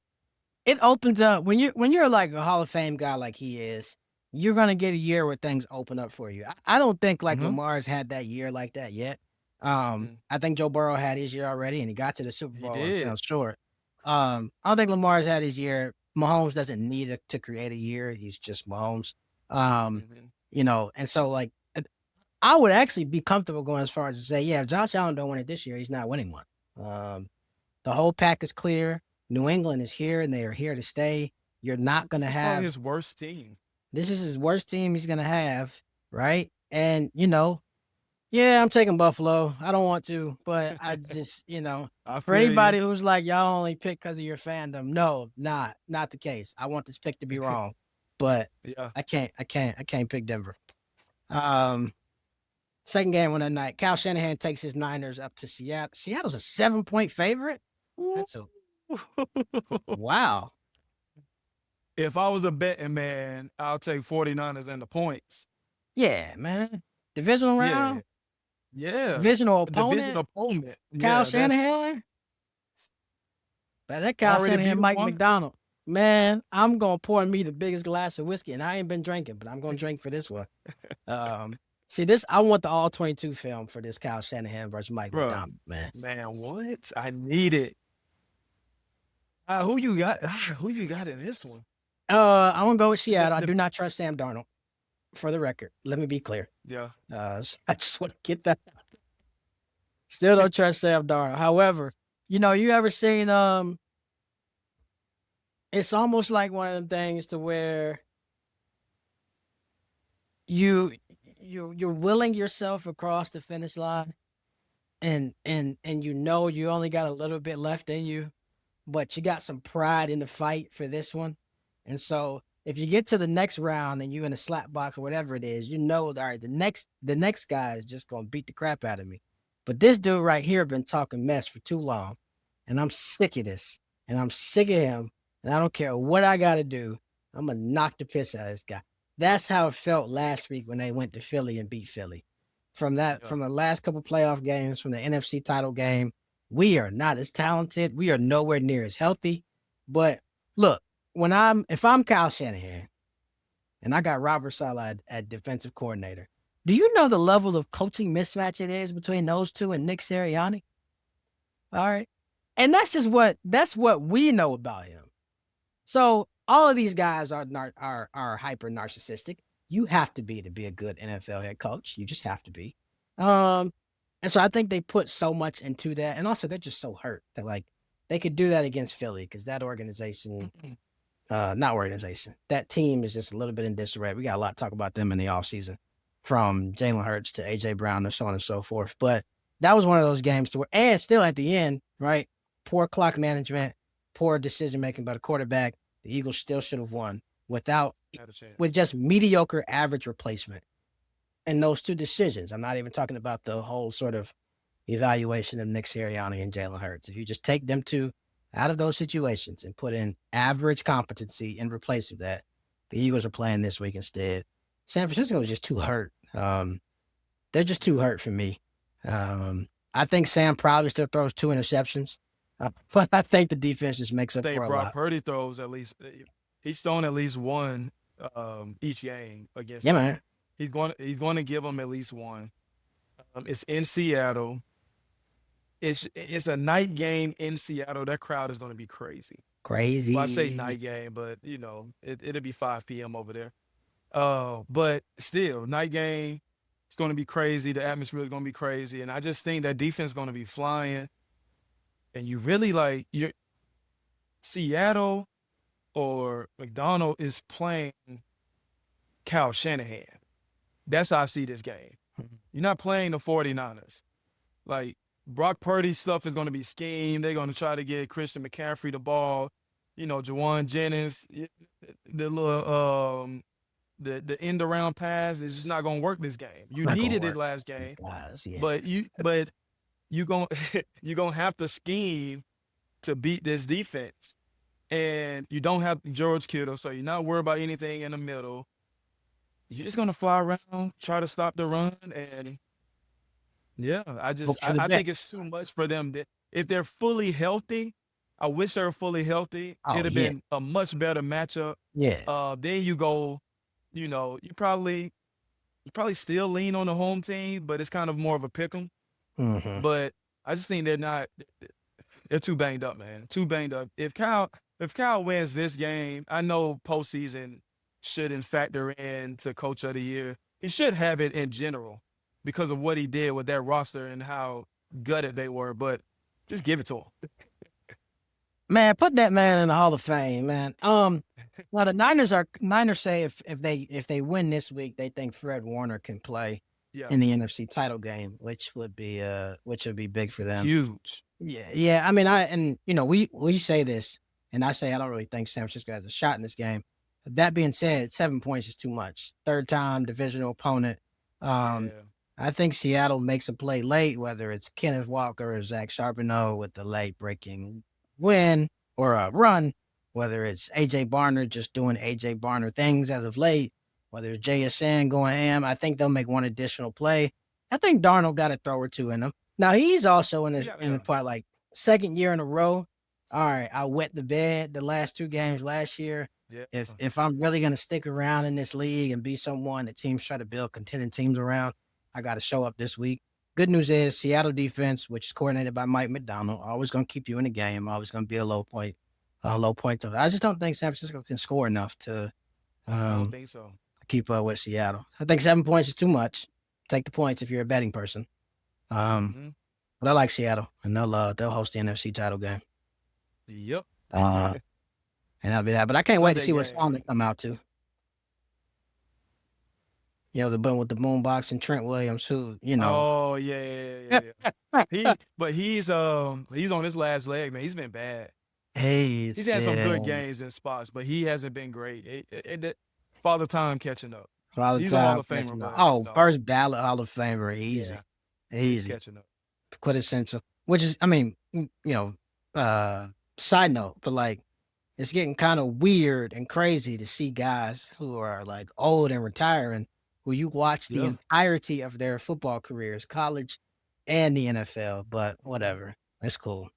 It opens up when you're like a Hall of Fame guy like he is. You're gonna get a year where things open up for you. I don't think like Lamar's had that year like that yet. I think Joe Burrow had his year already, and he got to the Super Bowl and fell short. I don't think Lamar's had his year. Mahomes doesn't need to create a year. He's just Mahomes. And so like I would actually be comfortable going as far as to say, yeah, if Josh Allen don't win it this year, he's not winning one. The whole pack is clear. New England is here, and they are here to stay. You're not going to have his worst team. This is his worst team he's going to have, right? And, yeah, I'm taking Buffalo. I don't want to, but I just, for anybody who's like, y'all only pick because of your fandom. No, not the case. I want this pick to be wrong, but Yeah. I can't pick Denver. Second game on that night, Kyle Shanahan takes his Niners up to Seattle. Seattle's a 7-point favorite. That's wow. If I was a betting man, I'll take 49ers and the points. Yeah, man. Divisional round. Yeah. Divisional opponent. Kyle Shanahan. That Kyle Shanahan, Mike McDonald. Man, I'm going to pour me the biggest glass of whiskey, and I ain't been drinking, but I'm going to drink for this one. See, I want the all-22 film for this Kyle Shanahan versus Mike McDonald, man. Man, what? I need it. Who you got? Who you got in this one? I'm going to go with Seattle. I do not trust Sam Darnold, for the record. Let me be clear. Yeah. I just want to get that out. Still don't trust Sam Darnold. However, you ever seen it's almost like one of them things to where you're willing yourself across the finish line and you only got a little bit left in you, but you got some pride in the fight for this one. And so if you get to the next round and you're in a slap box or whatever it is, all right, the next guy is just gonna beat the crap out of me. But this dude right here been talking mess for too long, and I'm sick of this, and I'm sick of him, and I don't care what I gotta do. I'm gonna knock the piss out of this guy. That's how it felt last week when they went to Philly and beat Philly. From the last couple playoff games, from the NFC title game, we are not as talented. We are nowhere near as healthy. But look, if I'm Kyle Shanahan and I got Robert Saleh at defensive coordinator, do you know the level of coaching mismatch it is between those two and Nick Sirianni? All right. And that's what we know about him. So all of these guys are hyper narcissistic. You have to be a good NFL head coach. You just have to be. And so I think they put so much into that. And also they're just so hurt that like they could do that against Philly because that organization, that team is just a little bit in disarray. We got a lot to talk about them in the offseason, from Jalen Hurts to A.J. Brown and so on and so forth. But that was one of those games to where, and still at the end, right? Poor clock management, poor decision-making by the quarterback. The Eagles still should have won with just mediocre average replacement. And those two decisions, I'm not even talking about the whole sort of evaluation of Nick Sirianni and Jalen Hurts. If you just take them two out of those situations and put in average competency in replace of that, the Eagles are playing this week instead. San Francisco is just too hurt. They're just too hurt for me. I think Sam probably still throws 2 interceptions. But I think the defense just makes up for a lot. Brock Purdy throws at least – he's thrown at least one each game against them. Man. He's going to give them at least one. It's in Seattle. It's a night game in Seattle. That crowd is going to be crazy. Crazy. Well, I say night game, but, it'll be 5 p.m. over there. But still, night game, it's going to be crazy. The atmosphere is going to be crazy. And I just think that defense is going to be flying. And you really Seattle or McDonald is playing Kyle Shanahan. That's how I see this game. You're not playing the 49ers. Like, Brock Purdy's stuff is going to be schemed. They're going to try to get Christian McCaffrey the ball. Jawan Jennings, the little the end around pass is just not going to work this game. You needed it last game, but you're going to have to scheme to beat this defense. And you don't have George Kittle, so you're not worried about anything in the middle. You're just going to fly around, try to stop the run. And, I think it's too much for them. If they're fully healthy, I wish they were fully healthy. It'd have been a much better matchup. Yeah. Then you go, you probably still lean on the home team, but it's kind of more of a pick 'em. Mm-hmm. But I just think they're too banged up, man. Too banged up. If Kyle wins this game, I know postseason shouldn't factor in to coach of the year. He should have it in general because of what he did with that roster and how gutted they were, but just give it to him. Man, put that man in the Hall of Fame, man. Well, the Niners say if they win this week, they think Fred Warner can play in the NFC title game, which would be big for them. Huge. Yeah. I mean, we say this, and I say I don't really think San Francisco has a shot in this game. That being said, 7 points is too much. Third time divisional opponent. I think Seattle makes a play late, whether it's Kenneth Walker or Zach Charbonneau with the late breaking win or a run, whether it's A.J. Barner just doing A.J. Barner things as of late, whether it's JSN going ham. I think they'll make one additional play. I think Darnold got a throw or two in him. Now, he's also in the part like second year in a row. All right, I wet the bed the last 2 games last year. Yeah. If I'm really going to stick around in this league and be someone that teams try to build contending teams around, I got to show up this week. Good news is Seattle defense, which is coordinated by Mike McDonald, always going to keep you in the game, always going to be a low point. I just don't think San Francisco can score enough to I don't think so. Keep up with Seattle. I think 7 points is too much. Take the points if you're a betting person. But I like Seattle, and they'll host the NFC title game. Yep. And I'll be that. But I can't wait to see what song they come out to. The with the boombox and Trent Williams, who. Oh yeah. He's on his last leg, man. He's been bad He's had some good yeah. games in spots, but he hasn't been great. Father Time catching up. All the He's a Hall time. of Famer, but Oh, first ballot Hall of Famer. Easy. yeah, he's Easy. catching up. Quintessential. Which is, I mean, side note, but like, it's getting kind of weird and crazy to see guys who are like old and retiring, who you watch the Yeah. entirety of their football careers, college and the NFL. But whatever, it's cool.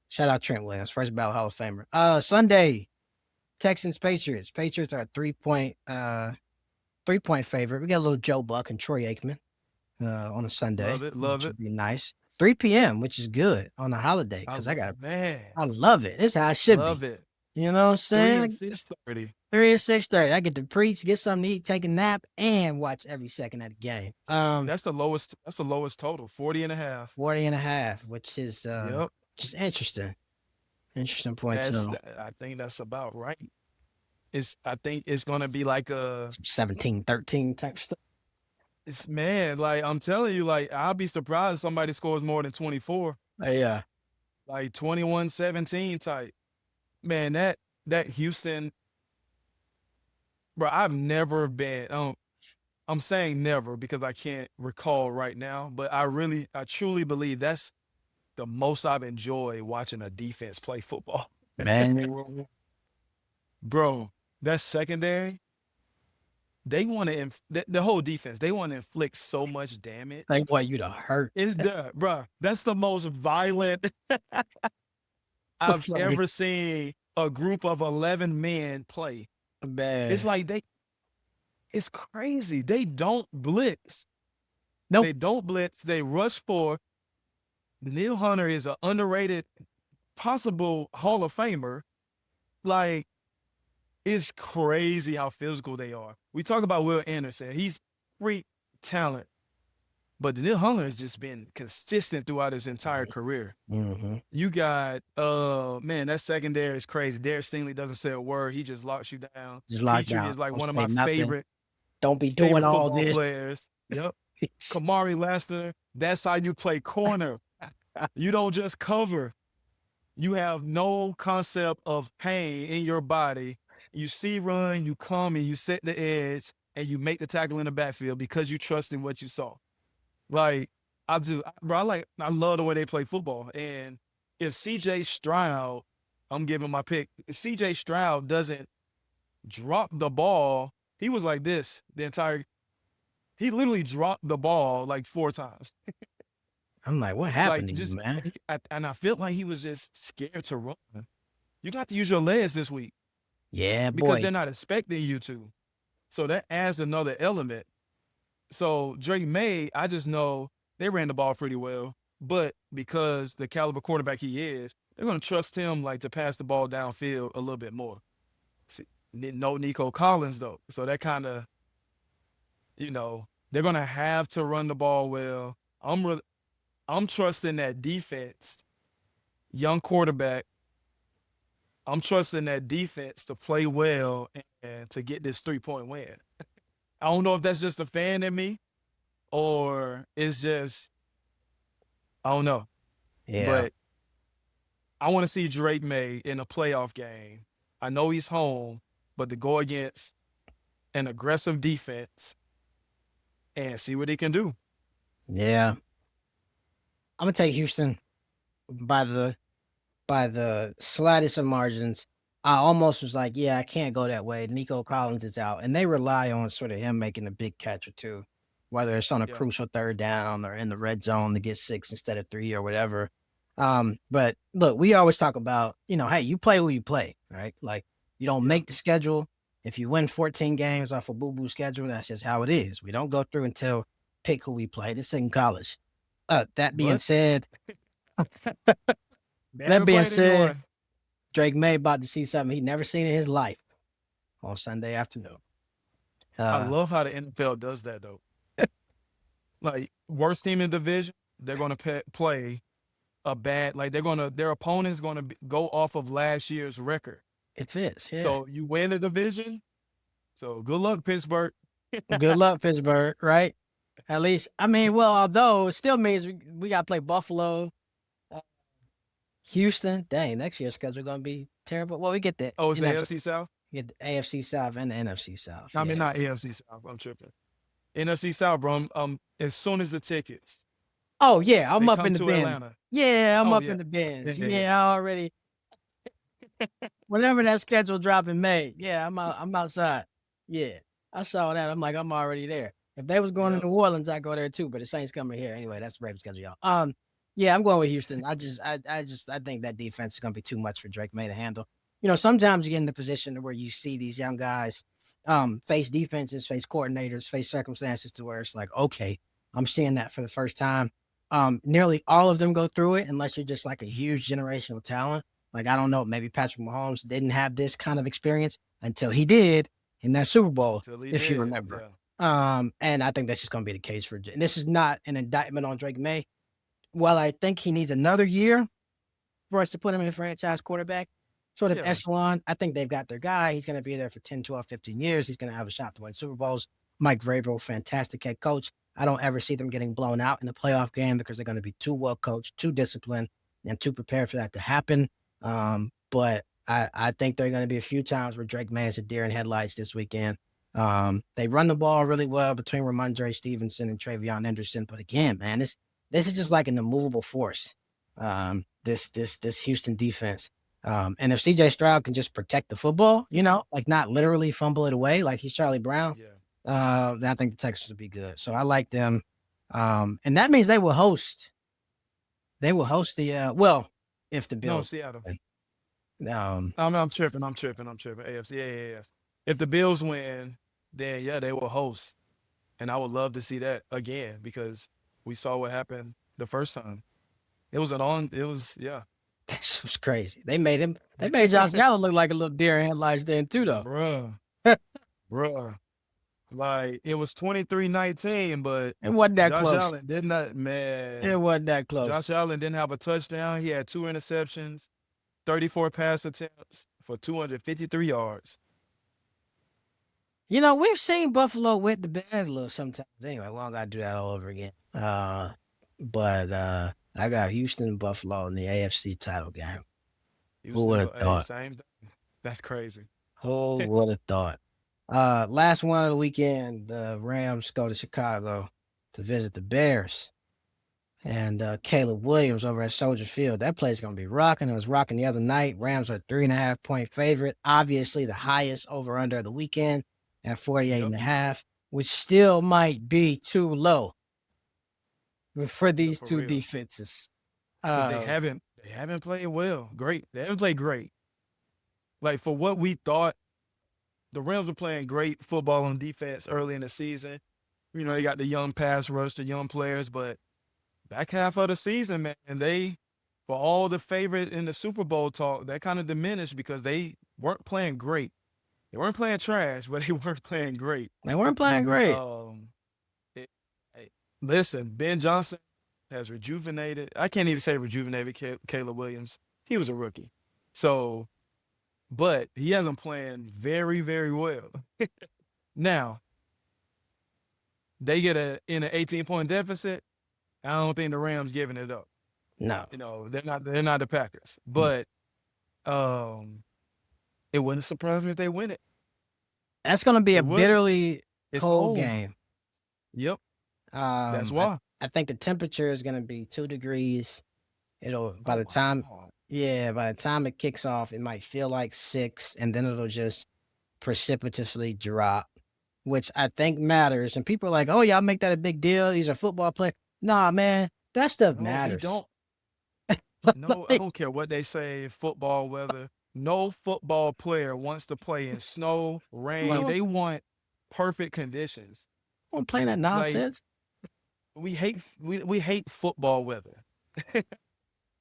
Shout out Trent Williams, first ballot Hall of Famer. Sunday, Texans Patriots. Patriots are a 3-point favorite. We got a little Joe Buck and Troy Aikman on a Sunday. Love which it. would be nice. 3 p.m., which is good on a holiday because Man, I love it. This is how it should love be. it. You know what I'm 3 saying? and 6:30. 3 and 6:30. I get to preach, get something to eat, take a nap, and watch every second of the game. That's the lowest. That's the lowest total. 40.5. 40.5, which is Yep. just interesting. Interesting point I think that's about right. I think it's gonna be like a 17-13 type stuff. It's man, like I'm telling you, like I'll be surprised if somebody scores more than 24, Yeah. like 21-17 type. Man, that Houston, bro, I've never been. I'm saying never because I can't recall right now, but I truly believe that's the most I've enjoyed watching a defense play football. Man. Bro, that secondary, they want to the whole defense. They want to inflict so much damage. They want you to hurt. Bro, that's the most violent I've ever seen a group of 11 men play. Man. It's like it's crazy. They don't blitz. Nope. They don't blitz. They rush for. Neil Hunter is an underrated, possible Hall of Famer. Like, it's crazy how physical they are. We talk about Will Anderson. He's freak talent. But Neil Hunter has just been consistent throughout his entire career. Mm-hmm. You got, man, that secondary is crazy. Derek Stingley doesn't say a word. He just locks you down. Just locked Petrie down. is like Don't one of say my nothing. favorite. Don't be doing all football this. Players. Yep. Kamari Lester, that's how you play corner. You don't just cover. You have no concept of pain in your body. You see run, you come and you set the edge and you make the tackle in the backfield because you trust in what you saw. Like, I love the way they play football. And if CJ Stroud, I'm giving my pick, if CJ Stroud doesn't drop the ball, he was like this he literally dropped the ball like 4 times. I'm like, what happened Like, to you, man? And I feel like he was just scared to run. You got to use your legs this week. Yeah, Because boy. they're not expecting you to. So that adds another element. So Drake May, I just know they ran the ball pretty well. But because the caliber quarterback he is, they're going to trust him like to pass the ball downfield a little bit more. See, no Nico Collins, though. So that kind of, they're going to have to run the ball well. I'm trusting that defense, young quarterback. I'm trusting that defense to play well and to get this 3-point win. I don't know if that's just a fan in me or it's just, I don't know. Yeah. But I want to see Drake May in a playoff game. I know he's home, but to go against an aggressive defense and see what he can do. Yeah. I'm gonna take Houston by the slightest of margins. I almost was like, yeah, I can't go that way. Nico Collins is out, and they rely on sort of him making a big catch or two, whether it's on a crucial third down or in the red zone to get 6 instead of 3 or whatever. But look, we always talk about, hey, you play who you play, right? Like, you don't make the schedule. If you win 14 games off a boo-boo schedule, that's just how it is. We don't go through until pick who we play. This ain't college. That being said, Drake May about to see something he'd never seen in his life on Sunday afternoon. I love how the NFL does that, though. Like, worst team in the division, they're going to play a bad, like their opponent's going to go off of last year's record. It fits, yeah. So you win the division. So good luck, Pittsburgh. Good luck, Pittsburgh, right? At least, although it still means we got to play Buffalo, Houston, dang, next year's schedule going to be terrible. Well, we get the Oh, it's the NFC, AFC South? get the AFC South and the NFC South. I mean, Yeah. not AFC South. I'm tripping. NFC South, bro. As soon as the tickets Oh, yeah, I'm they up in come the to bin. Atlanta. Yeah, I'm Oh up yeah, in the bins. yeah. Yeah, I already. Whenever that schedule drop in May, yeah, I'm outside. Yeah, I saw that. I'm like, I'm already there. If they was going Yep. to New Orleans, I'd go there too. But the Saints coming here anyway. That's the Ravens schedule, y'all. Yeah, I'm going with Houston. I think that defense is gonna be too much for Drake May to handle. You know, sometimes you get in the position where you see these young guys, face defenses, face coordinators, face circumstances to where it's like, okay, I'm seeing that for the first time. Nearly all of them go through it, unless you're just like a huge generational talent. Like, I don't know, maybe Patrick Mahomes didn't have this kind of experience until he did in that Super Bowl, Until he if you did. remember. Yeah. And I think that's just going to be the case and this is not an indictment on Drake May. Well, I think he needs another year for us to put him in a franchise quarterback sort of Yeah. echelon. I think they've got their guy. He's going to be there for 10, 12, 15 years. He's going to have a shot to win Super Bowls. Mike Vrabel, fantastic head coach. I don't ever see them getting blown out in a playoff game because they're going to be too well coached, too disciplined, and too prepared for that to happen. But I think there are going to be a few times where Drake May is a deer in headlights this weekend. They run the ball really well between Ramondre Stevenson and Travion Henderson. But again, man, this is just like an immovable force. This Houston defense. And if CJ Stroud can just protect the football, you know, like not literally fumble it away like he's Charlie Brown, Yeah. then I think the Texans will be good. So I like them. And that means they will host the if the No, Bills. Seattle. I'm tripping. AFC. Yeah. If the Bills win, then yeah, they will host. And I would love to see that again because we saw what happened the first time. It was yeah. That was crazy. They made Josh Allen look like a little deer in headlights then too, though. Bruh. Like it was 23-19, but it wasn't that Josh close. Allen did not, man. It wasn't that close. Josh Allen didn't have a touchdown. He had 2 interceptions, 34 pass attempts for 253 yards. You know, we've seen Buffalo with the bad a little sometimes. Anyway, we don't got to do that all over again. But I got Houston and Buffalo in the AFC title game. Who would have thought? Same thing. That's crazy. Who would have thought? Last one of the weekend, the Rams go to Chicago to visit the Bears. And Caleb Williams over at Soldier Field. That play's going to be rocking. It was rocking the other night. Rams are 3.5-point favorite. Obviously, the highest over-under of the weekend at 48.5, which still might be too low for these two defenses. They haven't played well. Great. They haven't played great. Like, for what we thought, the Rams were playing great football on defense early in the season. You know, they got the young pass rush, the young players, but back half of the season, man, and for all the favorite in the Super Bowl talk, that kind of diminished because they weren't playing great. They weren't playing trash, but they weren't playing great. They weren't playing great. Listen, Ben Johnson has rejuvenated. I can't even say rejuvenated Caleb Williams. He was a rookie. So, but he hasn't playing very, very well. Now, they get in an 18-point deficit. I don't think the Rams giving it up. No. You know, they're not the Packers. But it wouldn't surprise me if they win it. That's going to be a bitterly cold game. Yep. That's why. I think the temperature is going to be 2 degrees. By the time it kicks off, it might feel like 6, and then it'll just precipitously drop, which I think matters. And people are like, "Oh, y'all make that a big deal. These are football players." Nah, man, that stuff matters. No, I don't care what they say. Football weather. No football player wants to play in snow, rain. They want perfect conditions. I don't play that nonsense. We hate football weather.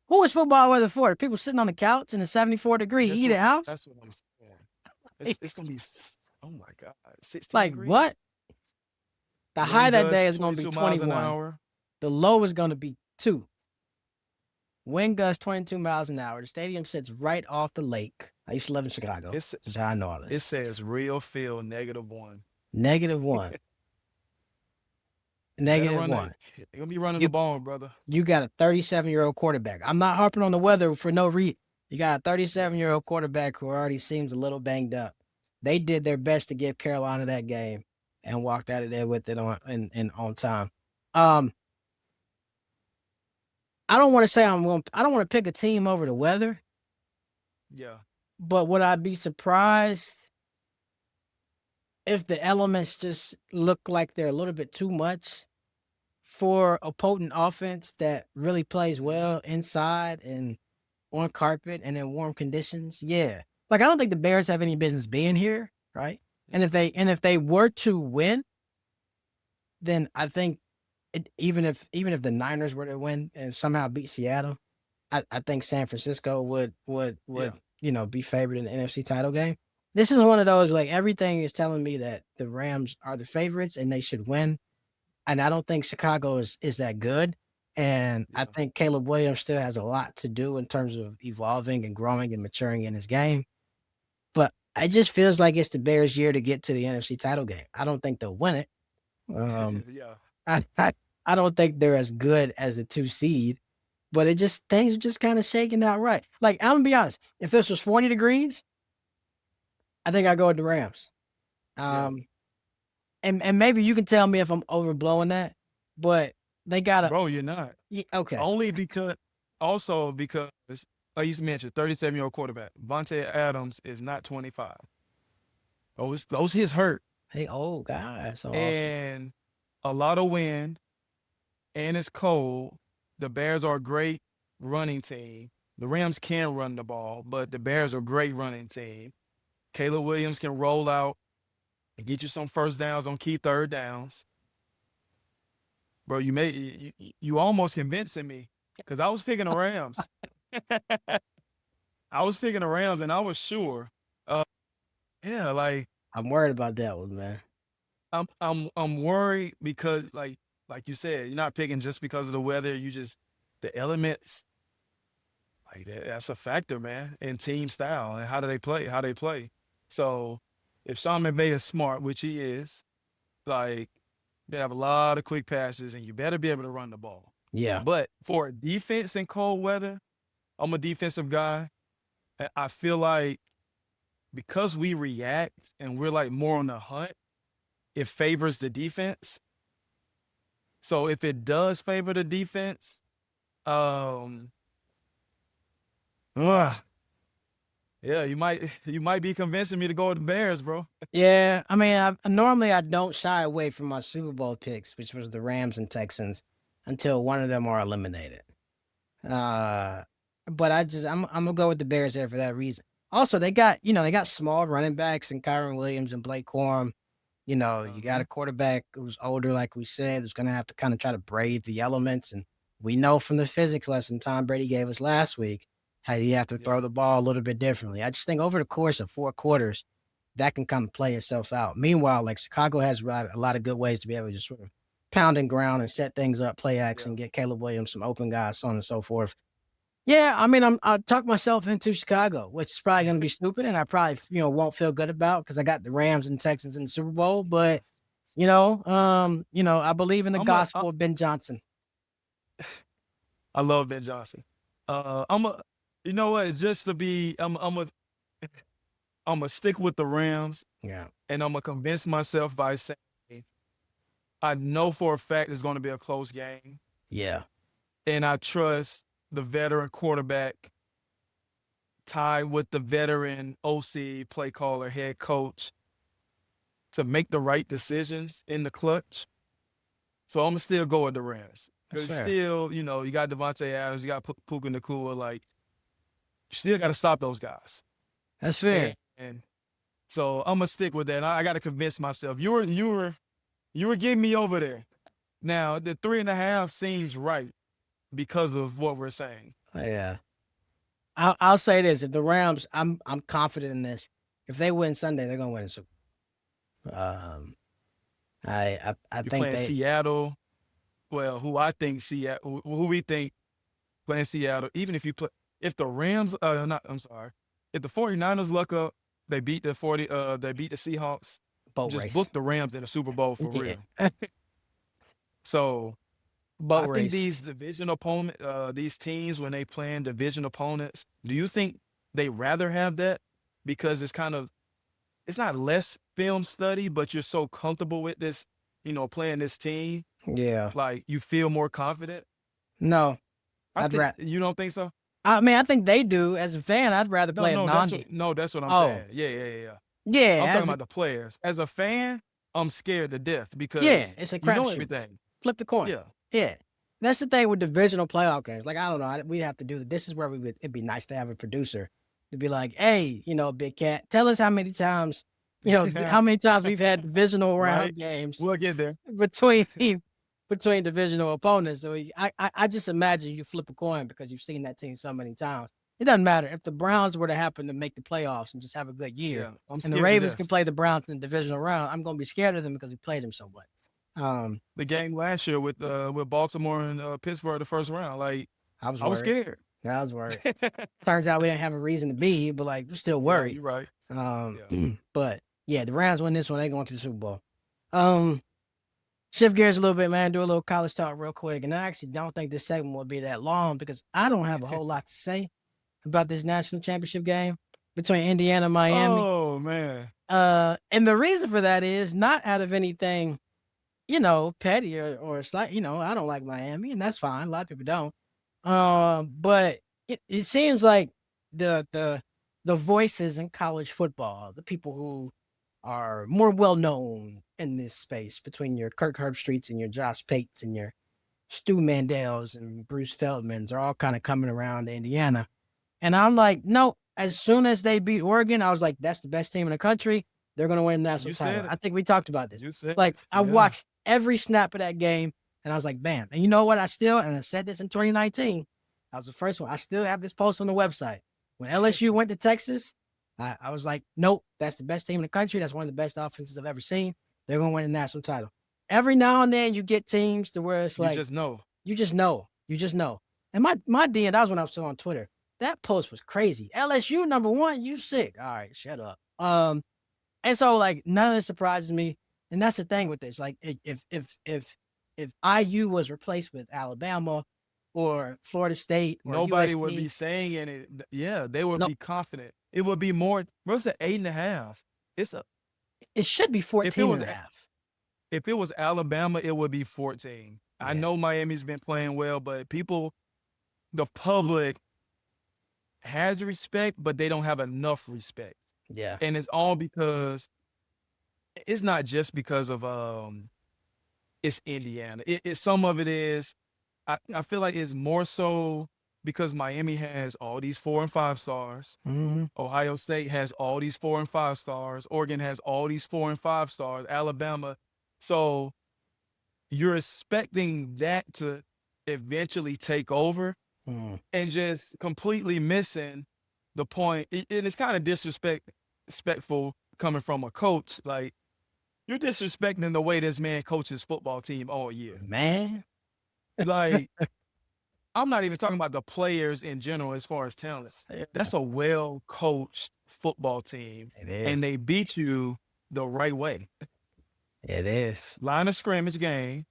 Who is football weather for? People sitting on the couch in a 74-degree heated house? That's what I'm saying. It's going to be, oh my God, 60 like degrees? What? The high that day is going to be 21. The low is going to be 2. Wind gust 22 miles an hour. The stadium sits right off the lake. I used to live in Chicago. That's how I know all this. It says real feel -1. -1. -1. They're gonna be running You- the ball, brother. You got a 37-year-old quarterback. I'm not harping on the weather for no reason. You got a 37-year-old quarterback who already seems a little banged up. They did their best to give Carolina that game and walked out of there with it on time. I don't want to say I don't want to pick a team over the weather, Yeah. but would I be surprised if the elements just look like they're a little bit too much for a potent offense that really plays well inside and on carpet and in warm conditions? Yeah. Like, I don't think the Bears have any business being here, right? And if they were to win, then I think even if the Niners were to win and somehow beat Seattle, I think San Francisco would be favored in the NFC title game. This is one of those, like, everything is telling me that the Rams are the favorites and they should win. And I don't think Chicago is that good. And I think Caleb Williams still has a lot to do in terms of evolving and growing and maturing in his game. But it just feels like it's the Bears' year to get to the NFC title game. I don't think they'll win it. Yeah. I don't think they're as good as the 2 seed, but things are just kind of shaking out right. Like, I'm gonna be honest, if this was 40 degrees, I think I'd go with the Rams. And maybe you can tell me if I'm overblowing that, but they got Bro, you're not. okay. Only because like you mentioned, 37-year-old quarterback. Vontae Adams is not 25. Those hits hurt. Hey, oh God, so awesome. And a lot of wind, and it's cold. The Bears are a great running team. The Rams can run the ball, but the Bears are a great running team. Caleb Williams can roll out and get you some first downs on key third downs. Bro, you almost convincing me, because I was picking the Rams. I was picking the Rams, and I was sure. Like, I'm worried about that one, man. I'm worried because, like you said, you're not picking just because of the weather. The elements, like that's a factor, man, in team style and how they play. So if Sean McVay is smart, which he is, like, they have a lot of quick passes, and you better be able to run the ball. Yeah. But for defense in cold weather, I'm a defensive guy. And I feel like because we react and we're like more on the hunt, it favors the defense. So if it does favor the defense, yeah, you might be convincing me to go with the Bears, bro. Yeah, I mean, normally I don't shy away from my Super Bowl picks, which was the Rams and Texans, until one of them are eliminated. But I'm gonna go with the Bears there for that reason. Also, they got small running backs in Kyron Williams and Blake Corum. You got a quarterback who's older, like we said, who's gonna have to kind of try to brave the elements. And we know from the physics lesson Tom Brady gave us last week how you have to throw the ball a little bit differently. I just think over the course of 4 quarters, that can kind of play itself out. Meanwhile, like, Chicago has a lot of good ways to be able to just sort of pound and ground and set things up, play action, get Caleb Williams some open guys, so on and so forth. Yeah, I mean, I talked myself into Chicago, which is probably going to be stupid, and I probably won't feel good about because I got the Rams and Texans in the Super Bowl. But I believe in the gospel of Ben Johnson. I love Ben Johnson. You know what? Just to be, I'm gonna stick with the Rams. Yeah, and I'm gonna convince myself by saying I know for a fact it's going to be a close game. Yeah, and I trust the veteran quarterback tied with the veteran OC, play caller, head coach to make the right decisions in the clutch. So I'm going to still go with the Rams. Because still, you got Devontae Adams, you got Puka Nacua. Like, you still got to stop those guys. That's fair. And so I'm going to stick with that. I got to convince myself. You were getting me over there. Now, the 3.5 seems right because of what we're saying. Yeah. I'll say this: if the Rams, I'm confident in this. If they win Sunday, they're gonna win the Super Bowl. I think Seattle. Well, who we think playing Seattle. Even if if the Rams, if the 49ers luck up, they beat the Seahawks. Boat race. Book the Rams in the Super Bowl for real. So Boat I think race. these division opponent, these teams when they playing division opponents, do you think they rather have that because it's not less film study, but you're so comfortable with this, playing this team, Yeah. like you feel more confident? No, I I'd think rather. you don't think so? I mean, I think they do. As a fan, I'd rather No, play a no, non-D. that's what I'm Oh, saying. Yeah, yeah, yeah, yeah. I'm yeah. talking about the players. As a fan, I'm scared to death Yeah, because it's a you know crapshoot. everything. Flip the coin. Yeah. Yeah. That's the thing with divisional playoff games. Like, I don't know. We have to do this. Is where it'd be nice to have a producer to be like, hey, Big Cat, tell us how many times, how many times we've had divisional Right. round games We'll get there. between between divisional opponents. So I just imagine you flip a coin because you've seen that team so many times. It doesn't matter if the Browns were to happen to make the playoffs and just have a good year, Yeah. I'm and the scared to Ravens death. can play the Browns in the divisional round. I'm gonna be scared of them because we played them so much. The game last year with Baltimore and Pittsburgh the first round, like I was I was worried. scared. I was worried. Turns out we didn't have a reason to be, but like we're still worried. You're right. But yeah, the Rams win this one. They going to the Super Bowl. Shift gears a little bit, man. Do a little college talk real quick. And I actually don't think this segment will be that long because I don't have a whole lot to say about this national championship game between Indiana and Miami. Oh man. And the reason for that is not out of anything, petty or slight. I don't like Miami, and that's fine. A lot of people don't. But it seems like the voices in college football, the people who are more well known in this space between your Kirk Herbstreits and your Josh Pates and your Stu Mandels and Bruce Feldmans are all kind of coming around to Indiana. And I'm like, no, as soon as they beat Oregon, I was like, that's the best team in the country. They're going to win the national title. I think we talked about this. You said like, I yeah. watched every snap of that game, and I was like, bam. And you know what? I said this in 2019. I was the first one. I still have this post on the website. When LSU went to Texas, I was like, nope, that's the best team in the country. That's one of the best offenses I've ever seen. They're going to win the national title. Every now and then you get teams to where it's like, you just know. You just know. And my DM, that was when I was still on Twitter. That post was crazy. LSU number one, you sick. All right, shut up. And so like none of it surprises me. And that's the thing with this. Like if IU was replaced with Alabama or Florida State, or nobody USC, would be saying it. Yeah, they would be confident. It would be more. What's it? 8.5. It should be 14.5. If it was Alabama, it would be 14. Yeah. I know Miami's been playing well, but the public has respect, but they don't have enough respect. Yeah. And it's all because it's not just because of it's Indiana. Some of it is I feel like it's more so because Miami has all these 4 and 5 stars. Mm-hmm. Ohio State has all these 4 and 5 stars. Oregon has all these 4 and 5 stars. Alabama. So you're expecting that to eventually take over and just completely missing the point. And it's kind of disrespectful coming from a coach. Like, you're disrespecting the way this man coaches football team all year. Man. Like, I'm not even talking about the players in general as far as talent. That's a well-coached football team. It is. And they beat you the right way. It is. Line of scrimmage game,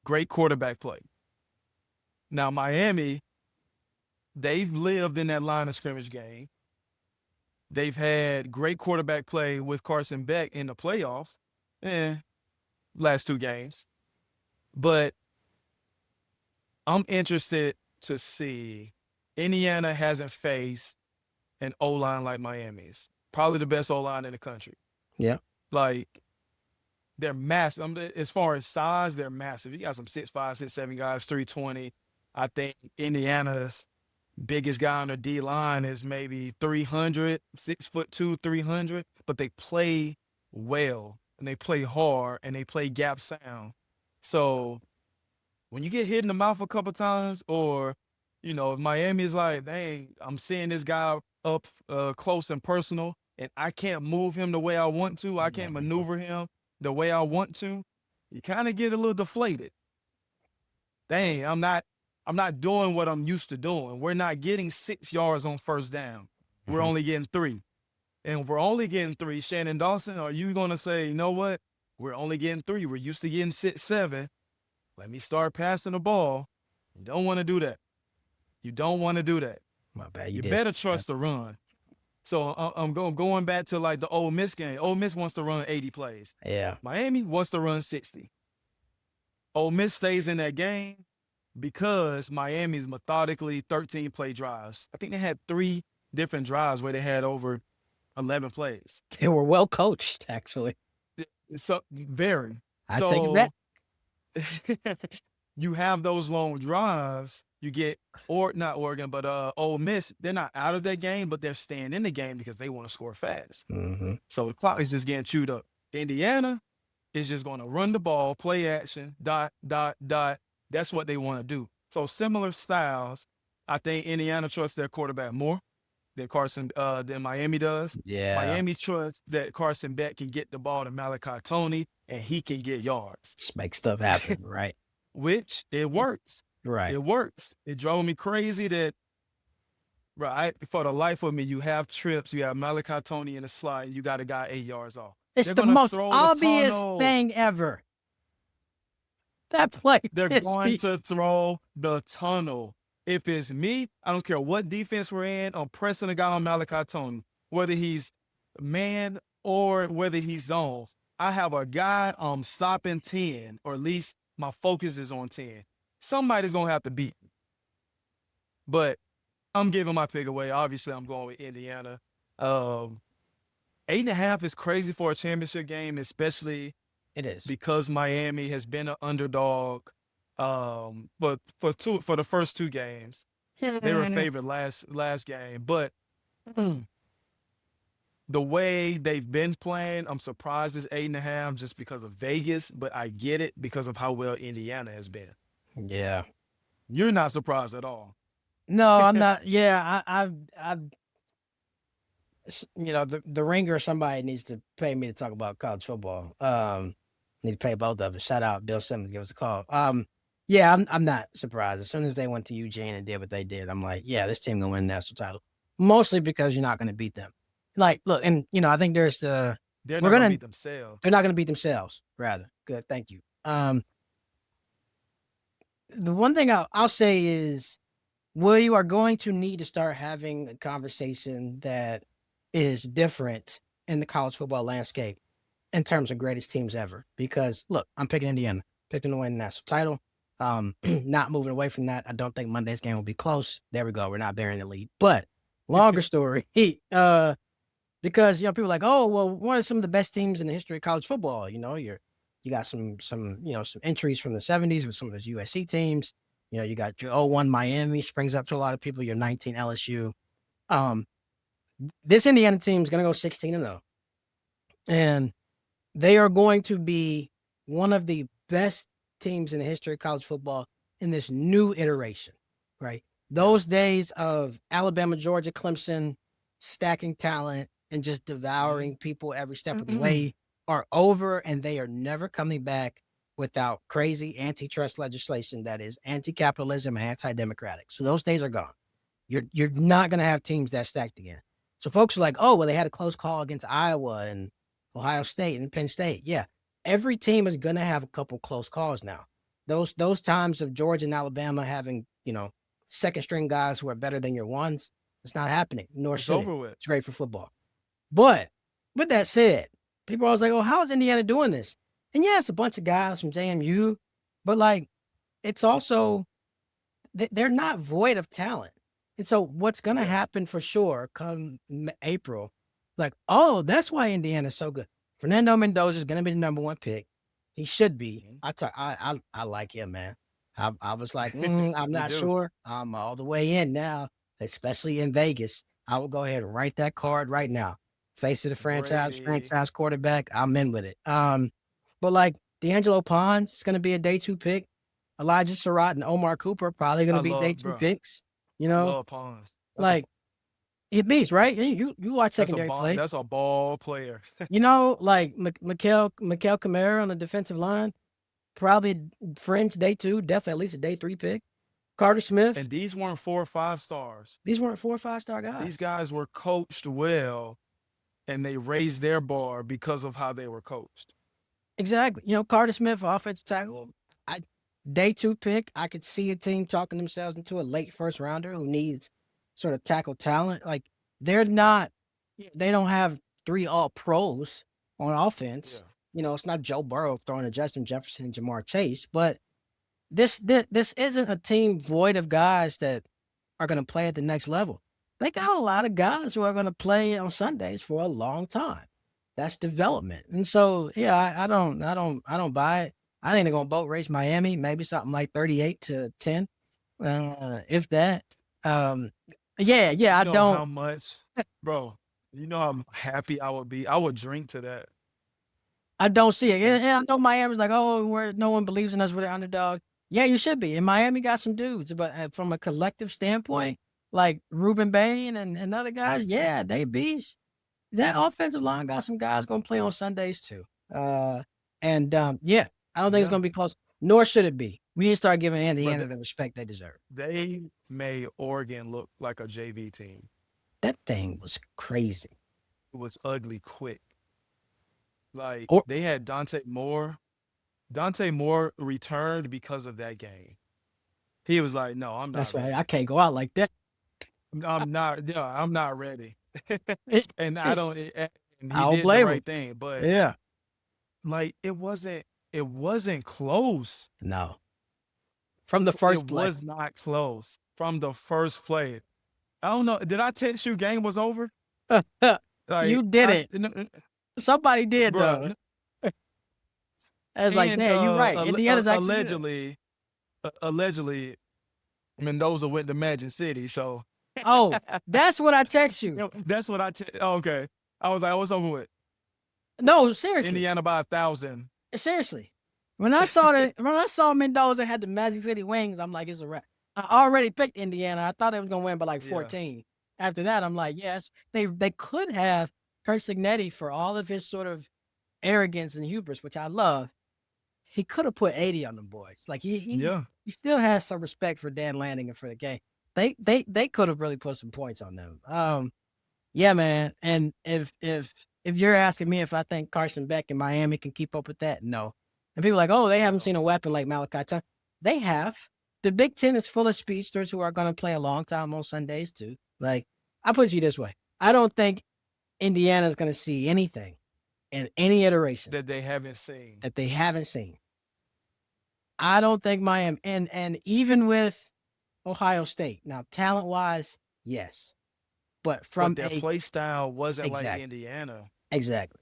great quarterback play. Now, Miami, they've lived in that line of scrimmage game. They've had great quarterback play with Carson Beck in the playoffs. Last 2 games. But I'm interested to see. Indiana hasn't faced an O-line like Miami's. Probably the best O-line in the country. Yeah. Like, they're massive. As far as size, they're massive. You got some 6'5", 6'7" guys, 320. I think Indiana's biggest guy on their D-line is maybe 300, 6'2", 300. But they play well, and they play hard, and they play gap sound. So when you get hit in the mouth a couple times, or, if Miami's like, dang, I'm seeing this guy up close and personal, and I can't move him the way I want to, I can't maneuver him the way I want to, you kind of get a little deflated. Dang, I'm not doing what I'm used to doing. We're not getting 6 yards on first down. We're only getting 3. And if we're only getting 3, Shannon Dawson, are you going to say, you know what? We're only getting 3. We're used to getting 6, 7. let me start passing the ball. You don't want to do that. You don't want to do that. My bad. You did. better trust the run. So I'm going back to like the Ole Miss game. Ole Miss wants to run 80 plays. Yeah. Miami wants to run 60. Ole Miss stays in that game because Miami's methodically 13-play drives. I think they had 3 different drives where they had over 11 plays. They were well coached, actually. So very. I take it back. You have those long drives. You get, or not Oregon, but Ole Miss. They're not out of that game, but they're staying in the game because they want to score fast. Mm-hmm. So the clock is just getting chewed up. Indiana is just going to run the ball, play action, dot, dot, dot. That's what they want to do. So similar styles. I think Indiana trusts their quarterback more than Miami does. Yeah. Miami trusts that Carson Beck can get the ball to Malachi Tony and he can get yards. Just make stuff happen, right? Which it works. Right. It works. It drove me crazy that, right, for the life of me, you have trips, you have Malachi Tony in the slot, and you got a guy 8 yards off. It's They're the gonna most throw the obvious tunnel. thing ever. That play. They're pissed going me. to throw the tunnel. If it's me, I don't care what defense we're in, I'm pressing a guy on Malachi Tony, whether he's man or whether he's zone. I have a guy stopping 10, or at least my focus is on 10. Somebody's going to have to beat me. But I'm giving my pick away. Obviously, I'm going with Indiana. 8.5 is crazy for a championship game, especially It is. because Miami has been an underdog. But for the first 2 games, they were favored last game. But the way they've been playing, I'm surprised it's 8.5 just because of Vegas. But I get it because of how well Indiana has been. Yeah. You're not surprised at all. No, I'm not. Yeah, the Ringer or somebody needs to pay me to talk about college football. Need to pay both of us. Shout out Bill Simmons, give us a call. Yeah, I'm not surprised. As soon as they went to Eugene and did what they did, I'm like, yeah, this team gonna win the national title. Mostly because you're not gonna beat them. Like, look, and I think there's They're not gonna beat themselves. They're not gonna beat themselves. Rather, good. Thank you. The one thing I'll say is, you are going to need to start having a conversation that is different in the college football landscape in terms of greatest teams ever. Because look, I'm picking Indiana, picking to win the national title. Not moving away from that. I don't think Monday's game will be close. There we go. We're not bearing the lead. But longer story, because people are like, oh, well, one of some of the best teams in the history of college football. You got some entries from the 70s with some of those USC teams. You got your 01 Miami, springs up to a lot of people, your 19 LSU. This Indiana team is going to go 16-0. And they are going to be one of the best teams in the history of college football in this new iteration, right? Those days of Alabama, Georgia, Clemson, stacking talent and just devouring people every step of the way are over, and they are never coming back without crazy antitrust legislation that is anti-capitalism and anti-democratic. So those days are gone. You're not going to have teams that stacked again. So folks are like, oh, well, they had a close call against Iowa and Ohio State and Penn State. Yeah, every team is going to have a couple close calls now. Those times of Georgia and Alabama having, second string guys who are better than your ones, it's not happening. Nor should it. It's great for football. But with that said, people are always like, oh, how is Indiana doing this? And yeah, it's a bunch of guys from JMU, but it's also, they're not void of talent. And so what's going to happen for sure come April, oh, that's why Indiana's so good. Fernando Mendoza is going to be the number 1 pick. He should be. I like him, man. I was like, I'm not sure. I'm all the way in now, especially in Vegas. I will go ahead and write that card right now. Face of the franchise quarterback. I'm in with it. But D'Angelo Pons is going to be a day 2 pick. Elijah Surratt and Omar Cooper probably going to be day 2 picks. Love Pons. It beats, right? You watch secondary play. That's a ball player. Mikael Kamara on the defensive line, probably fringe day 2, definitely at least a day 3 pick. Carter Smith. And these weren't 4 or 5 stars. These weren't 4 or 5 star guys. These guys were coached well, and they raised their bar because of how they were coached. Exactly. Carter Smith, offensive tackle. day 2 pick, I could see a team talking themselves into a late first rounder who needs sort of tackle talent. Like they don't have 3 all pros on offense. Yeah. It's not Joe Burrow throwing to Justin Jefferson and Jamar Chase, but this isn't a team void of guys that are going to play at the next level. They got a lot of guys who are going to play on Sundays for a long time. That's development. And so, yeah, I don't buy it. I think they're going to boat race Miami, maybe something like 38-10, if that. Yeah, You I know how don't. much, bro? You know how happy I would be. I would drink to that. I don't see it. And Yeah, I know Miami's like, oh, no one believes in us. We're the underdog. Yeah, you should be. And Miami got some dudes, but from a collective standpoint, like Ruben Bain and other guys, yeah, they beast. That offensive line got some guys going to play on Sundays too. Yeah, I don't think it's yeah, going to be close. Nor should it be. We need to start giving but Indiana the respect they deserve. they made Oregon look like a JV team. That thing was crazy. It was ugly quick. Like Or they had Dante Moore. Dante Moore returned because of that game. He was like, "No, I'm that's not right. ready. I can't go out like that. I'm not. Yeah, I'm not ready." And I don't. And I he don't did the blame him. right thing, but Yeah. like it wasn't. It wasn't close. No. From the first It play. was not close from the first play. I don't know. Did I text you game was over? You Like did it. Somebody did, bro. though. I was like, And man, you're right. Indiana's actually good. allegedly, Mendoza went to Magic City. So Oh, that's what I text you. that's what okay. I was like, what's over with? No, seriously. Indiana by 1,000. Seriously. When I saw Mendoza had the Magic City Wings, I'm like, it's a wrap. I already picked Indiana. I thought they was gonna win by like Yeah. 14. After that, I'm like, yes, they could have Kurt Signetti for all of his sort of arrogance and hubris, which I love. He could have put 80 on them boys. Like he still has some respect for Dan Lanning and for the game. They could have really put some points on them. Yeah, man. And if you're asking me if I think Carson Beck and Miami can keep up with that, no. And people are like, oh, they haven't seen a weapon like Malachi Tune. They have. The Big Ten is full of speedsters who are going to play a long time on Sundays too. Like, I put it you this way. I don't think Indiana's going to see anything in any iteration that they haven't seen. I don't think Miami, and even with Ohio State, now talent-wise, yes. But from their play style wasn't like Exactly. Indiana. Exactly.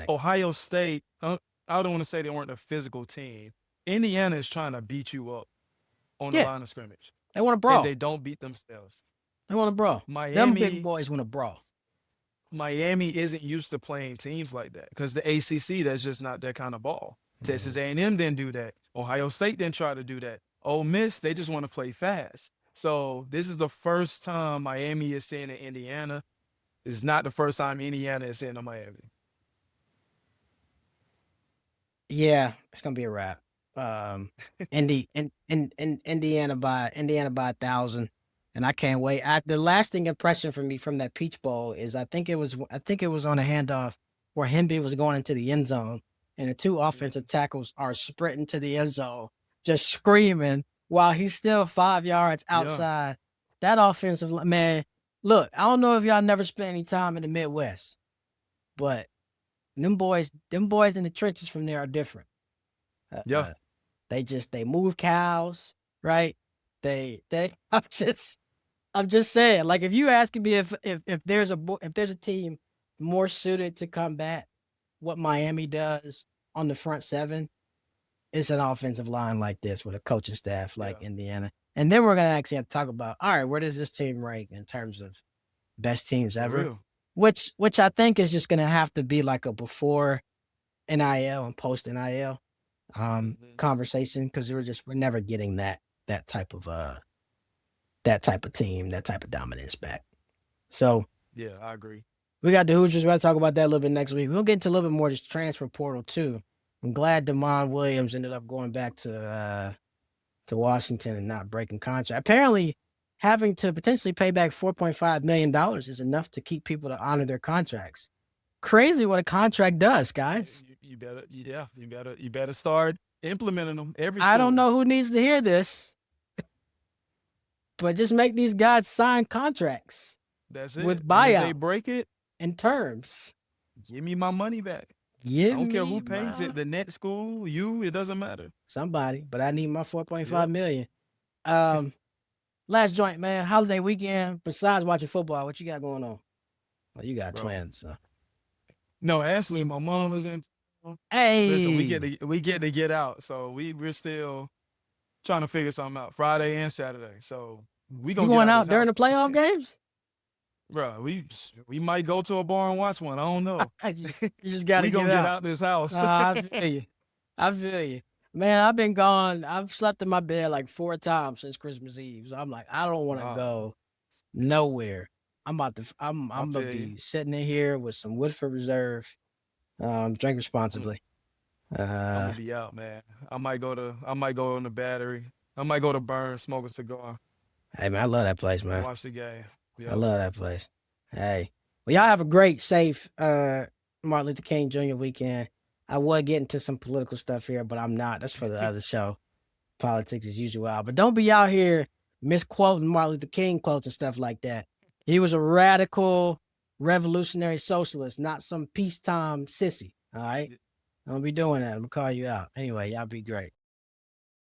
Ohio State, I don't want to say they weren't a physical team. Indiana is trying to beat you up on the line of scrimmage. They want to brawl. And they don't beat themselves. They want to brawl. Them big boys want to brawl. Miami isn't used to playing teams like that because the ACC, that's just not that kind of ball. Texas A&M didn't do that. Ohio State didn't try to do that. Ole Miss, they just want to play fast. So this is the first time Miami is seeing Indiana. It's not the first time Indiana is seeing Miami. Yeah, it's gonna be a wrap. Indiana by 1,000, and I can't wait. The lasting impression for me from that Peach Bowl is I think it was on a handoff where Hemby was going into the end zone, and the two offensive tackles are sprinting to the end zone, just screaming while he's still 5 yards outside. Yeah. That offensive man, look, I don't know if y'all never spent any time in the Midwest, but them boys in the trenches from there are different. They move cows, right? I'm just saying, like, if you asking me if there's a team more suited to combat what Miami does on the front seven, it's an offensive line like this with a coaching staff like Indiana. And then we're going to actually have to talk about, all right, where does this team rank in terms of best teams ever? Which I think is just going to have to be like a before NIL and post NIL conversation, because we're never getting that type of team, that type of dominance back. So yeah, I agree. We got the Hoosiers. We'll talk about that a little bit next week. We'll get into a little bit more of this transfer portal too. I'm glad Damon Williams ended up going back to Washington and not breaking contract. Apparently, having to potentially pay back $4.5 million is enough to keep people to honor their contracts. Crazy what a contract does, guys. You better start implementing them. Every I don't school. know who needs to hear this, but just make these guys sign contracts That's it. with And if they buyout break it, and terms. give me my money back. Give I don't care me who pays my- it. The net school, you, it doesn't matter. somebody, but I need my 4.5 Yep. million. Last joint, man. Holiday weekend. Besides watching football, what you got going on? Well, you got Bro. twins, so. No, actually, my mom was in. Hey, Listen, we get to get out, so we're still trying to figure something out. Friday and Saturday, so we you gonna going get out during the playoff games? Bro, we might go to a bar and watch one. I don't know. you just got to We get gonna out. get out this house. I feel you. I feel you. Man, I've been gone. I've slept in my bed like 4 times since Christmas Eve. So I'm like, I don't want to Wow. go nowhere. I'm gonna feel be you. sitting in here with some Woodford Reserve. Drink responsibly. I'm gonna be out, man. I might go on the Battery. I might go to Burn, smoke a cigar, Hey man, I love that place, man. watch the game. I Yeah. love that place. Hey. Well, y'all have a great, safe Martin Luther King Jr. weekend. I would get into some political stuff here, but I'm not. That's for the other show. Politics as usual. But don't be out here misquoting Martin Luther King quotes and stuff like that. He was a radical, revolutionary socialist, not some peacetime sissy. All right? Don't be doing that. I'm going to call you out. Anyway, y'all be great.